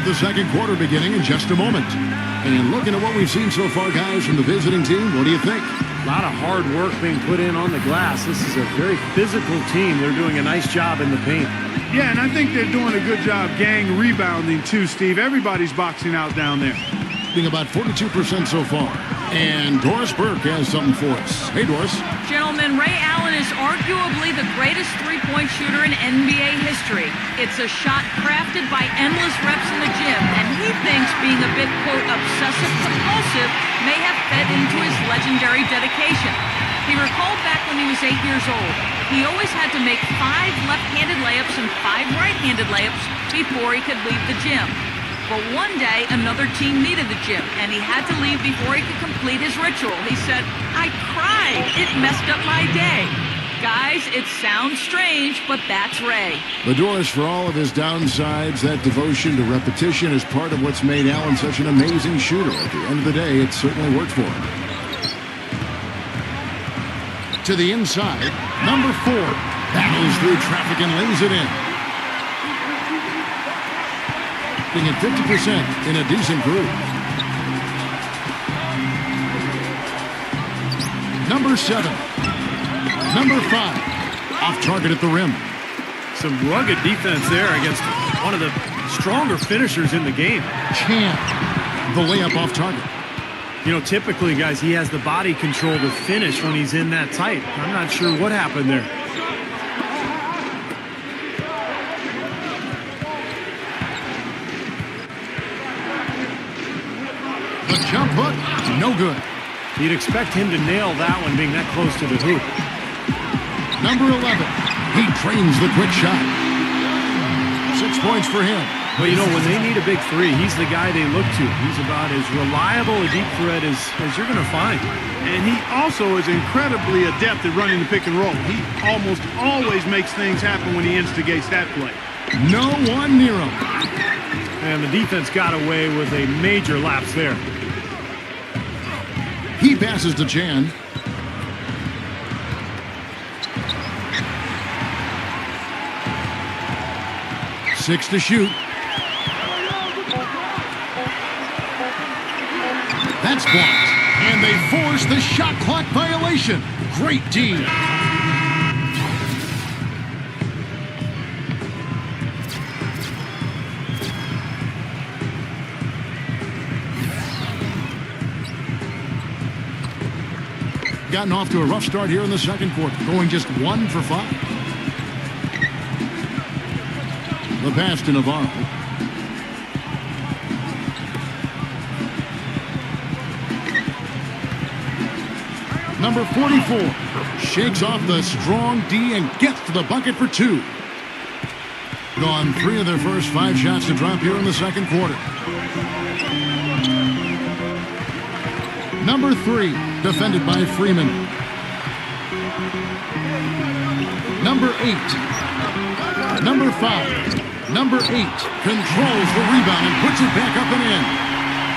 The second quarter beginning in just a moment. And looking at what we've seen so far, guys, from the visiting team, what do you think? A lot of hard work being put in on the glass. This is a very physical team. They're doing a nice job in the paint. Yeah, and I think they're doing a good job gang rebounding too, Steve. Everybody's boxing out down there. Being about 42% so far. And Doris Burke has something for us. Hey, Doris. Gentlemen, Ray Allen is arguably the greatest three-point shooter in NBA history. It's a shot crafted by endless reps in the gym, and he thinks being a bit, quote, obsessive-compulsive may have fed into his legendary dedication. He recalled back when he was 8 years old. He always had to make 5 left-handed layups and 5 right-handed layups before he could leave the gym. But one day, another team needed the gym, and he had to leave before he could complete his ritual. He said, "I cried. It messed up my day." Guys, it sounds strange, but that's Ray. But Doris, for all of his downsides, that devotion to repetition is part of what's made Allen such an amazing shooter. At the end of the day, it certainly worked for him. To the inside, number 4. Battles through traffic and lays it in. Being at 50% in a decent groove. Number 7. Number 5. Off target at the rim. Some rugged defense there against one of the stronger finishers in the game. Champ. The layup off target. You know, typically, guys, he has the body control to finish when he's in that tight. I'm not sure what happened there. The jump hook, no good. You'd expect him to nail that one being that close to the hoop. Number 11, he trains the quick shot. 6 points for him. Well, you know, when they need a big three, he's the guy they look to. He's about as reliable a deep threat as you're going to find. And he also is incredibly adept at running the pick and roll. He almost always makes things happen when he instigates that play. No one near him. And the defense got away with a major lapse there. He passes to Chan. Six to shoot. That's blocked. And they force the shot clock violation. Great D. Gotten off to a rough start here in the second quarter, going just 1 for 5. The pass to Navarro. Number 44 shakes off the strong D and gets to the bucket for 2. Gone 3 of their first 5 shots to drop here in the second quarter. Number 3, defended by Freeman. Number 8. Number 5. Number 8 controls the rebound and puts it back up and in.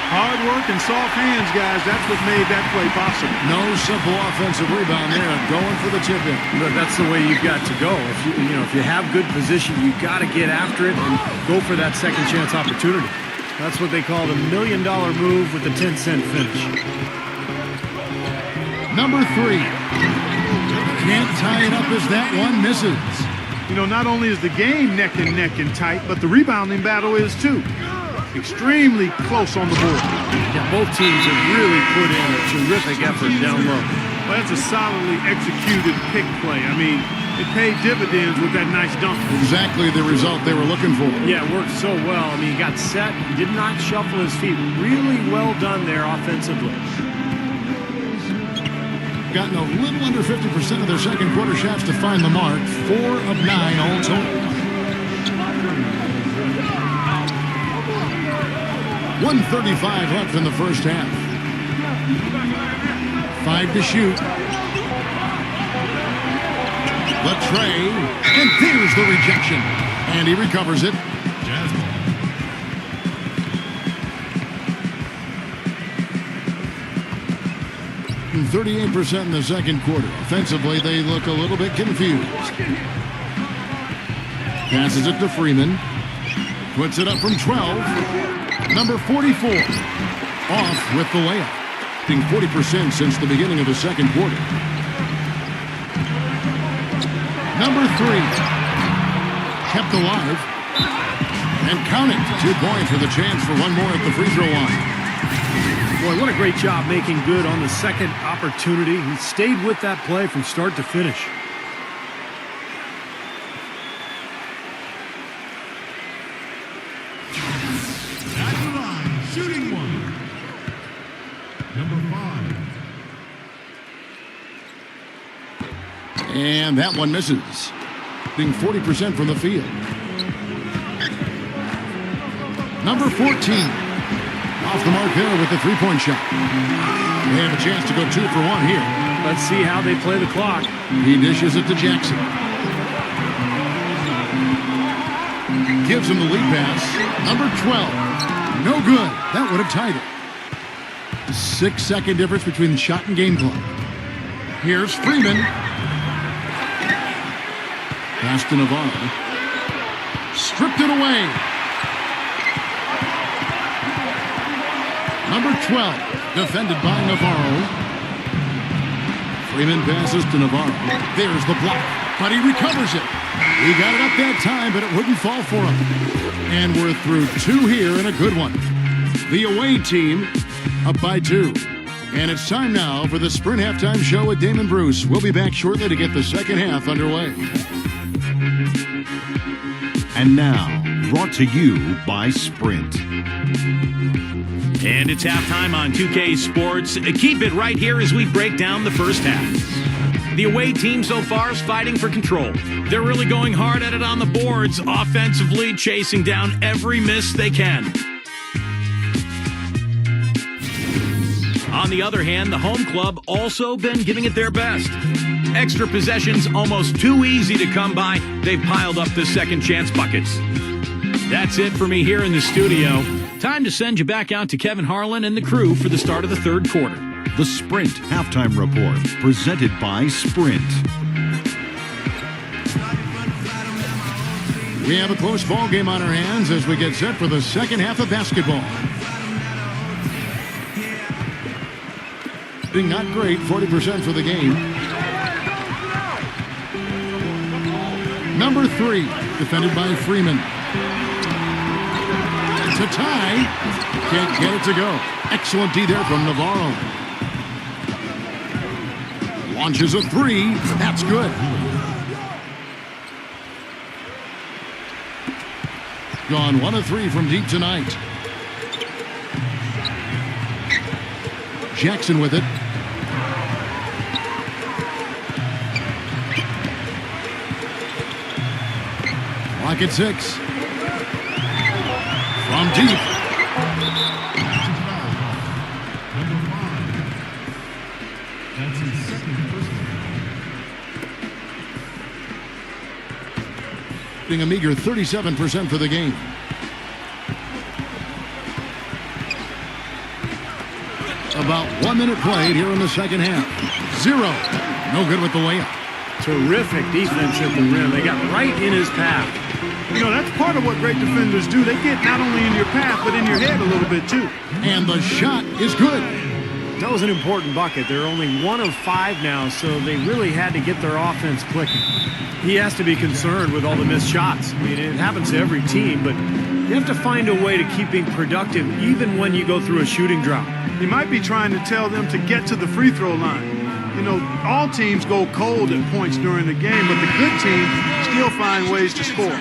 Hard work and soft hands, guys. That's what made that play possible. No simple offensive rebound there. Going for the tip-in. But that's the way you've got to go. If you have good position, you've got to get after it and go for that second chance opportunity. That's what they call the $1 million move with the 10-cent finish. Number 3. Can't tie it up as that one misses. You know, not only is the game neck and neck and tight, but the rebounding battle is too. Extremely close on the board. Yeah, both teams have really put in a terrific effort down low. Well, that's a solidly executed pick play. I mean, it paid dividends with that nice dunk. Exactly the result they were looking for. Yeah, it worked so well. I mean, he got set, did not shuffle his feet. Really well done there offensively. Gotten a little under 50% of their second quarter shots to find the mark. 4 of 9 all total. 1:35 left in the first half. 5 to shoot. Latray, and there's the rejection. And he recovers it. 38% in the second quarter. Offensively, they look a little bit confused. Passes it to Freeman. Puts it up from 12. Number 44. Off with the layup. Being 40% since the beginning of the second quarter. Number 3. kept alive. And count it. 2 points with a chance for one more at the free throw line. Boy, what a great job making good on the second opportunity. He stayed with that play from start to finish. At the line, shooting one. Number 5. And that one misses. Being 40% from the field. Number 14. Off the mark there with the three-point shot. They have a chance to go 2 for 1 here. Let's see how they play the clock. He dishes it to Jackson. Gives him the lead pass. Number 12. No good. That would have tied it. 6-second difference between shot and game clock. Here's Freeman. Pass to Navarro. Stripped it away. Number 12, defended by Navarro. Freeman passes to Navarro. There's the block, but he recovers it. He got it up that time, but it wouldn't fall for him. And we're through 2 here and a good one. The away team up by 2. And it's time now for the Sprint Halftime Show with Damon Bruce. We'll be back shortly to get the second half underway. And now, brought to you by Sprint. And it's halftime on 2K Sports. Keep it right here as we break down the first half. The away team so far is fighting for control. They're really going hard at it on the boards, offensively chasing down every miss they can. On the other hand, the home club also been giving it their best. Extra possessions almost too easy to come by. They've piled up the second chance buckets. That's it for me here in the studio. Time to send you back out to Kevin Harlan and the crew for the start of the third quarter. The Sprint Halftime Report, presented by Sprint. We have a close ball game on our hands as we get set for the second half of basketball. Being not great, 40% for the game. Number 3, defended by Freeman. To tie. Can't get it to go. Excellent D there from Navarro. Launches a 3. That's good. Gone 1 of 3 from deep tonight. Jackson with it. Clock at 6. From deep. Number 5. That's his second personal. Being a meager 37% for the game. About 1 minute played here in the second half. 0. No good with the layup. Terrific defense at the rim. They got right in his path. You know, that's part of what great defenders do. They get not only in your path, but in your head a little bit, too. And the shot is good. That was an important bucket. They're only 1 of 5 now, so they really had to get their offense clicking. He has to be concerned with all the missed shots. I mean, it happens to every team, but you have to find a way to keep being productive even when you go through a shooting drought. He might be trying to tell them to get to the free throw line. You know, all teams go cold at points during the game, but the good teams still find ways to score.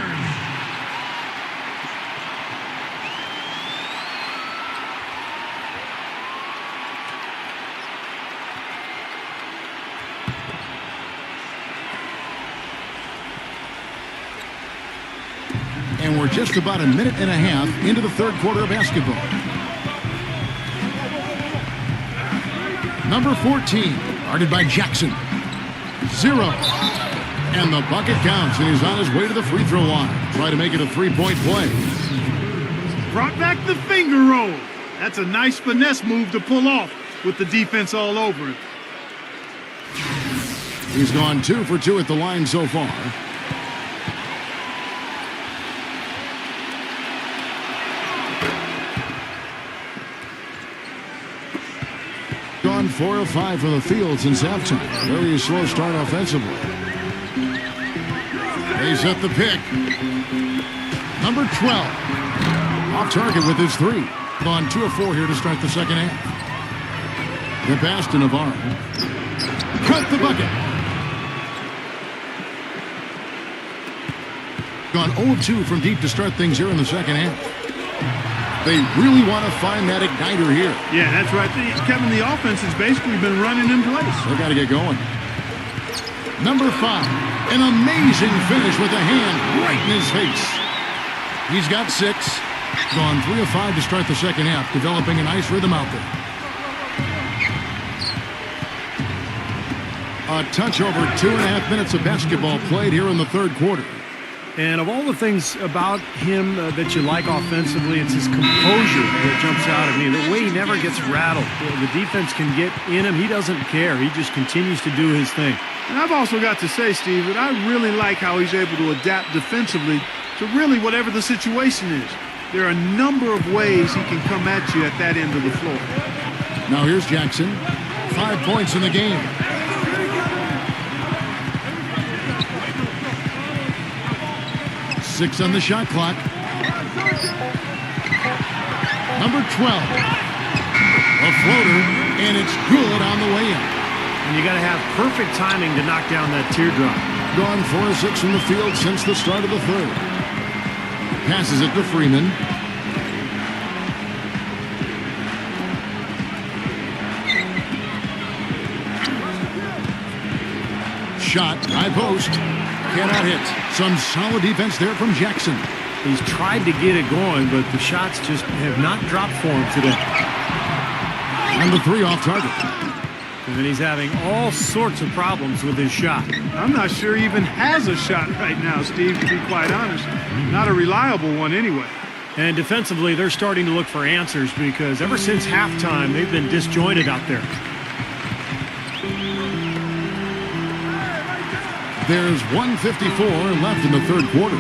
And we're just about a minute and a half into the third quarter of basketball. Number 14, guarded by Jackson. 0. And the bucket counts, and he's on his way to the free throw line. Try to make it a 3-point play. Brought back the finger roll. That's a nice finesse move to pull off with the defense all over it. He's gone 2 for 2 at the line so far. Gone 4 of 5 for the field since halftime. Very slow start offensively. They set the pick. Number 12. Off target with his 3. On 2 of 4 here to start the second half. The pass to Navarro. Cut the bucket. Gone 0 of 2 from deep to start things here in the second half. They really want to find that igniter here. Yeah, that's right. Kevin, the offense has basically been running in place. They got to get going. Number 5. An amazing finish with a hand right in his face. He's got 6. Gone 3 of 5 to start the second half, developing a nice rhythm out there. A touch over 2.5 minutes of basketball played here in the third quarter. And of all the things about him that you like offensively, it's his composure that jumps out at me. The way he never gets rattled. The defense can get in him. He doesn't care. He just continues to do his thing. And I've also got to say, Steve, that I really like how he's able to adapt defensively to really whatever the situation is. There are a number of ways he can come at you at that end of the floor. Now here's Jackson. 5 points in the game. Six on the shot clock. Number 12. A floater, and it's good on the way in. And you got to have perfect timing to knock down that teardrop. Gone 4 of 6 from the field since the start of the third. Passes it to Freeman. Shot, high post. Cannot hit. Some solid defense there from Jackson. He's tried to get it going, but the shots just have not dropped for him today. Number 3 off target. And then he's having all sorts of problems with his shot. I'm not sure he even has a shot right now, Steve, to be quite honest. Not a reliable one anyway. And defensively, they're starting to look for answers because ever since halftime, they've been disjointed out there. There's 1:54 left in the third quarter.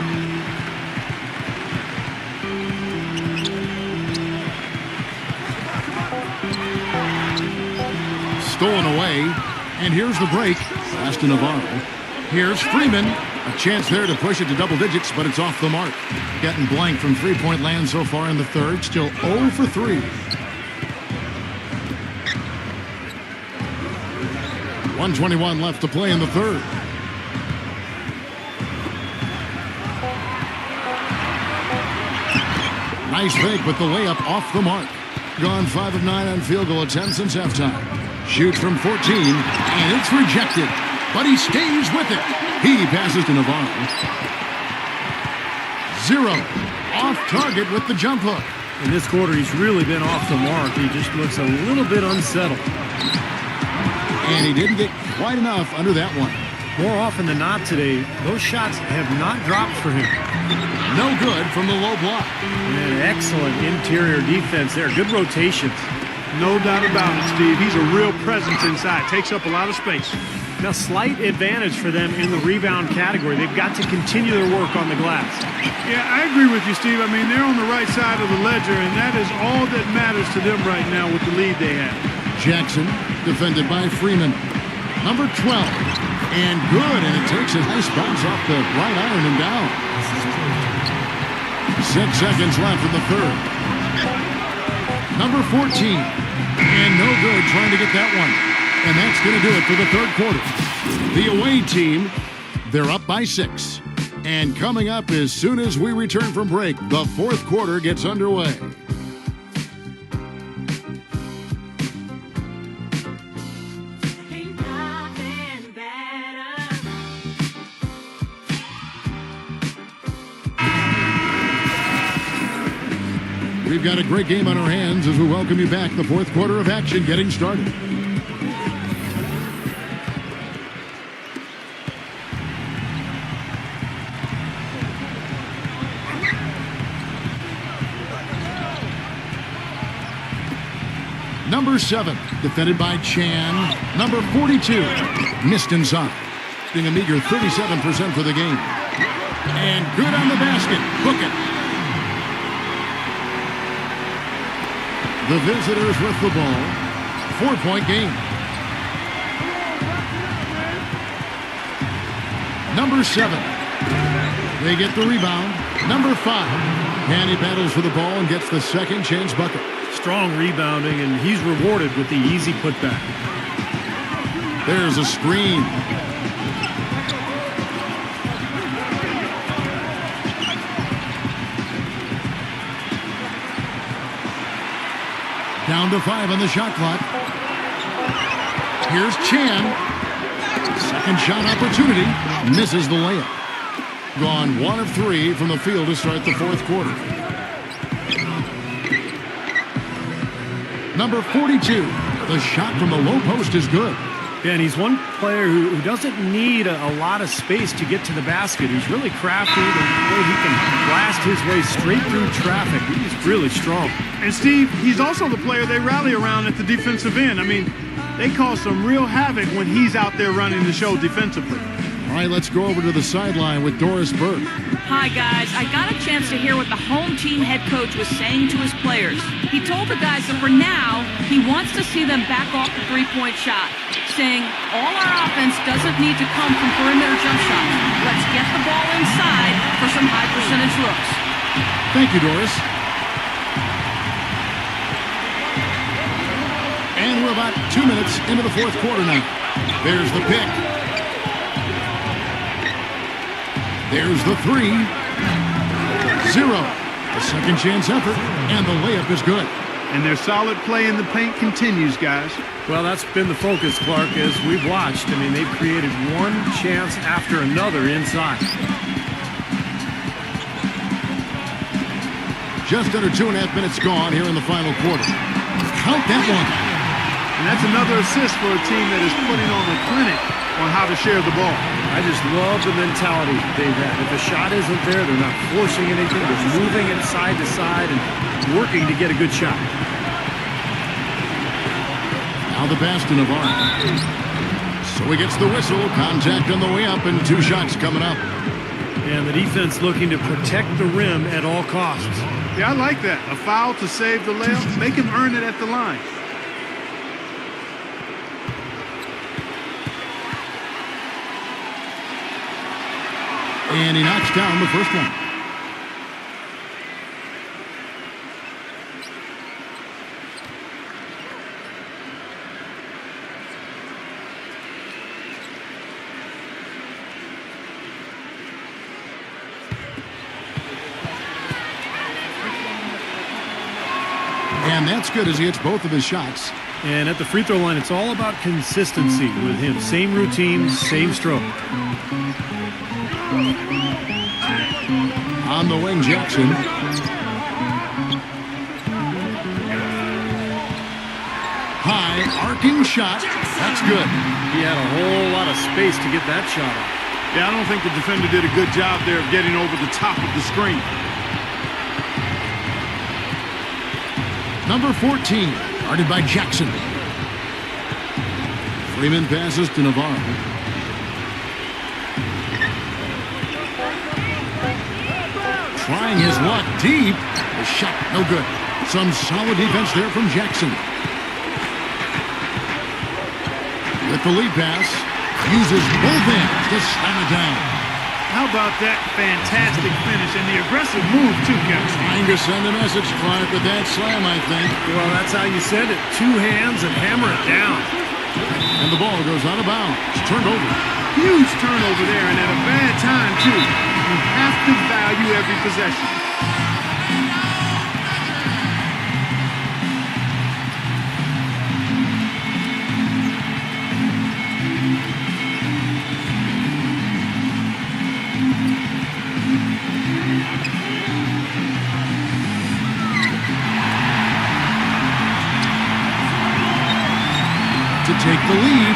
Stolen away, and here's the break. Pass to Navarro. Here's Freeman. A chance there to push it to double digits, but it's off the mark. Getting blank from three-point land so far in the third. Still 0 for 3. 1:21 left to play in the third. Nice fake, but the layup off the mark. Gone 5 of 9 on field goal attempts since halftime. Shoots from 14, and it's rejected. But he stays with it. He passes to Navarro. 0. Off target with the jump hook. In this quarter, he's really been off the mark. He just looks a little bit unsettled. And he didn't get quite enough under that one. More often than not today, those shots have not dropped for him. No good from the low block. And excellent interior defense there. Good rotations. No doubt about it, Steve. He's a real presence inside. Takes up a lot of space. Now, slight advantage for them in the rebound category. They've got to continue their work on the glass. Yeah, I agree with you, Steve. I mean, they're on the right side of the ledger, and that is all that matters to them right now with the lead they have. Jackson, defended by Freeman. Number 12. And good, and it takes a nice bounce off the right iron and down. 6 seconds left in the third. Number 14. And no good trying to get that one. And that's going to do it for the third quarter. The away team, they're up by 6. And coming up as soon as we return from break, the fourth quarter gets underway. We've got a great game on our hands as we welcome you back. The fourth quarter of action getting started. Number 7, defended by Chan. Number 42, missed inside. Being a meager 37% for the game. And good on the basket. Book it. The visitors with the ball. 4-point game. Number 7. They get the rebound. Number 5. And he battles for the ball and gets the second chance bucket. Strong rebounding, and he's rewarded with the easy putback. There's a screen. Down to 5 on the shot clock. Here's Chan. Second shot opportunity. Misses the layup. Gone 1 of 3 from the field to start the fourth quarter. Number 42. The shot from the low post is good. And he's one player who doesn't need a lot of space to get to the basket. He's really crafty. The way he can blast his way straight through traffic. He's really strong. And Steve, he's also the player they rally around at the defensive end. I mean, they cause some real havoc when he's out there running the show defensively. All right, let's go over to the sideline with Doris Burke. Hi, guys. I got a chance to hear what the home team head coach was saying to his players. He told the guys that for now, he wants to see them back off the three-point shot, saying, all our offense doesn't need to come from perimeter jump shots. Let's get the ball inside for some high-percentage looks. Thank you, Doris. And we're about 2 minutes into the fourth quarter now. There's the pick. There's the 3. 0. A second chance effort, and the layup is good. And their solid play in the paint continues, guys. Well, that's been the focus, Clark, as we've watched. I mean, they've created one chance after another inside. Just under 2.5 minutes gone here in the final quarter. Count that one. And that's another assist for a team that is putting on a clinic on how to share the ball. I just love the mentality they've had. If the shot isn't there, they're not forcing anything. They're moving it side to side and working to get a good shot. Now the pass to Navarro. So he gets the whistle. Contact on the way up, and 2 shots coming up. And the defense looking to protect the rim at all costs. Yeah, I like that. A foul to save the layup. Make him earn it at the line. And he knocks down the first one. And that's good as he hits both of his shots. And at the free throw line, it's all about consistency with him. Same routine, same stroke. On the wing, Jackson. High, arcing shot. That's good. He had a whole lot of space to get that shot off. Yeah, I don't think the defender did a good job there of getting over the top of the screen. Number 14, guarded by Jackson. Freeman passes to Navarro. Trying his luck deep. The shot, no good. Some solid defense there from Jackson. With the lead pass, uses both hands to slam it down. How about that fantastic finish and the aggressive move, too, Kevin? Trying to send a message, Clark, with that slam, I think. Well, that's how you send it. 2 hands and hammer it down. And the ball goes out of bounds. It's turned over. Huge turnover there, and at a bad time, too. You have to value every possession. To take the lead,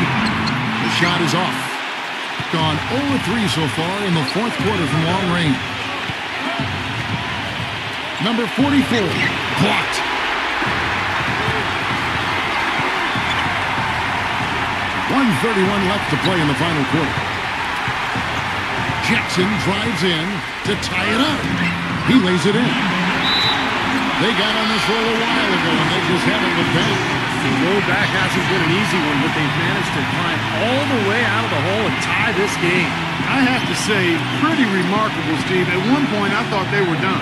the shot is off. Gone 0-3 so far in the fourth quarter from long range. Number 44, blocked. .131 left to play in the final quarter. Jackson drives in to tie it up. He lays it in. They got on this roll a while ago, and they just haven't looked back. The road back hasn't been an easy one, but they've managed to climb all the way out of the hole and tie this game. I have to say, pretty remarkable, Steve. At one point, I thought they were done.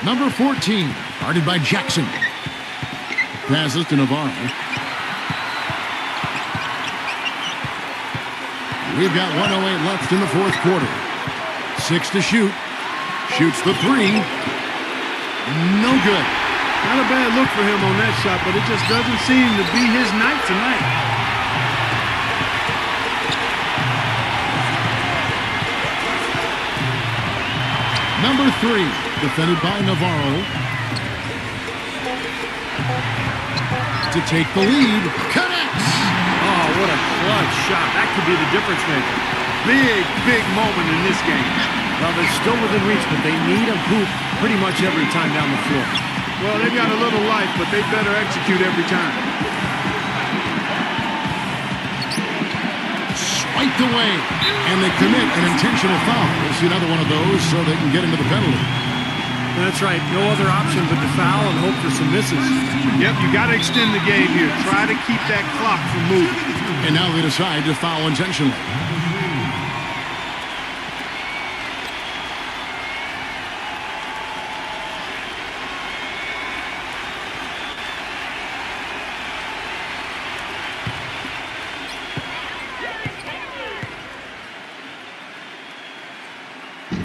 Number 14, guarded by Jackson. Passes to Navarro. We've got 1:08 left in the fourth quarter. 6 to shoot. Shoots the 3. No good. Not a bad look for him on that shot, but it just doesn't seem to be his night tonight. Number 3, defended by Navarro. To take the lead. Connects! Oh, what a clutch shot. That could be the difference maker. Big moment in this game. Well, they're still within reach, but they need a hoop pretty much every time down the floor. Well, they've got a little life, but they better execute every time. Swiped away. And they commit an intentional foul. We'll see another one of those so they can get into the penalty. That's right. No other option but to foul and hope for some misses. Yep, you got to extend the game here. Try to keep that clock from moving. And now they decide to foul intentionally.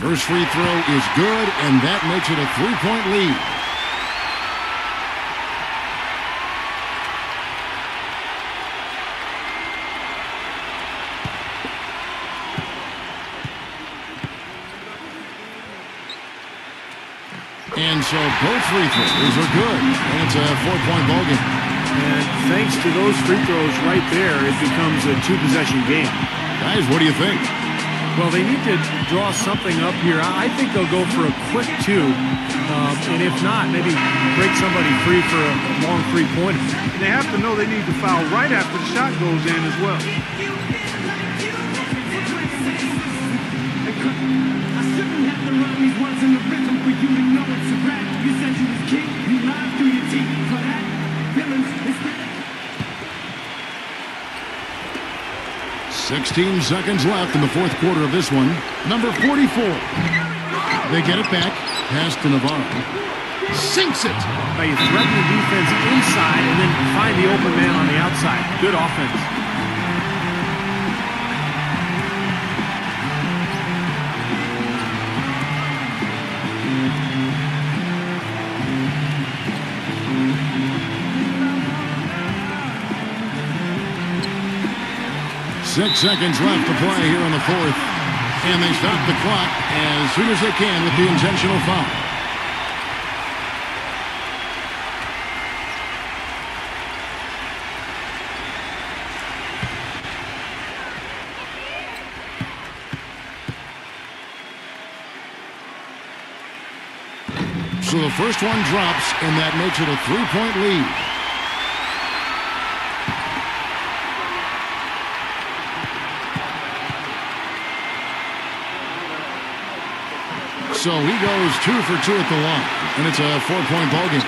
First free throw is good, and that makes it a 3-point lead. And so both free throws are good, and it's a 4-point ball game. And thanks to those free throws right there, it becomes a 2-possession game. Guys, what do you think? Well, they need to draw something up here. I think they'll go for a quick 2. And if not, maybe break somebody free for a long three-pointer. They have to know they need to foul right after the shot goes in as well. I shouldn't have to run these words in the rhythm for you to know it's a rap. You said you was king, you lied through your teeth. For that, villains, it's 16 seconds left in the fourth quarter of this one. Number 44. They get it back. Pass to Navarro. Sinks it. You threaten the defense inside and then find the open man on the outside. Good offense. Six seconds left to play here in the fourth. And they stop the clock as soon as they can with the intentional foul. So the first one drops, and that makes it a 3-point lead. So he goes 2 for 2 at the line, and it's a 4-point ball game.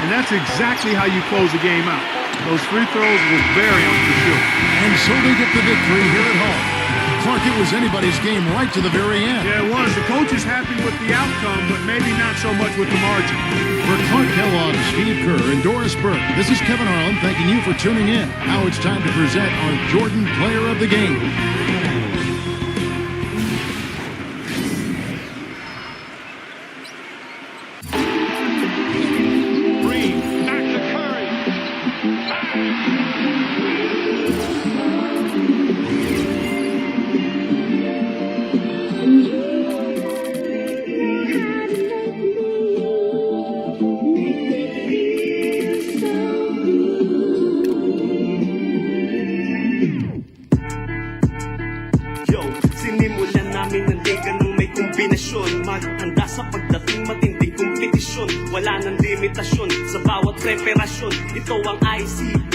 And that's exactly how you close a game out. Those free throws will bury them for sure. And so they get the victory here at home. Clark, it was anybody's game right to the very end. Yeah, it was. The coach is happy with the outcome, but maybe not so much with the margin. For Clark Kellogg, Steve Kerr, and Doris Burke, this is Kevin Harlan thanking you for tuning in. Now it's time to present our Jordan Player of the Game. kombinasyon. Maghanda sa pagdating matinding kompetisyon. Wala nang limitasyon sa bawat preparasyon. Ito ang Icba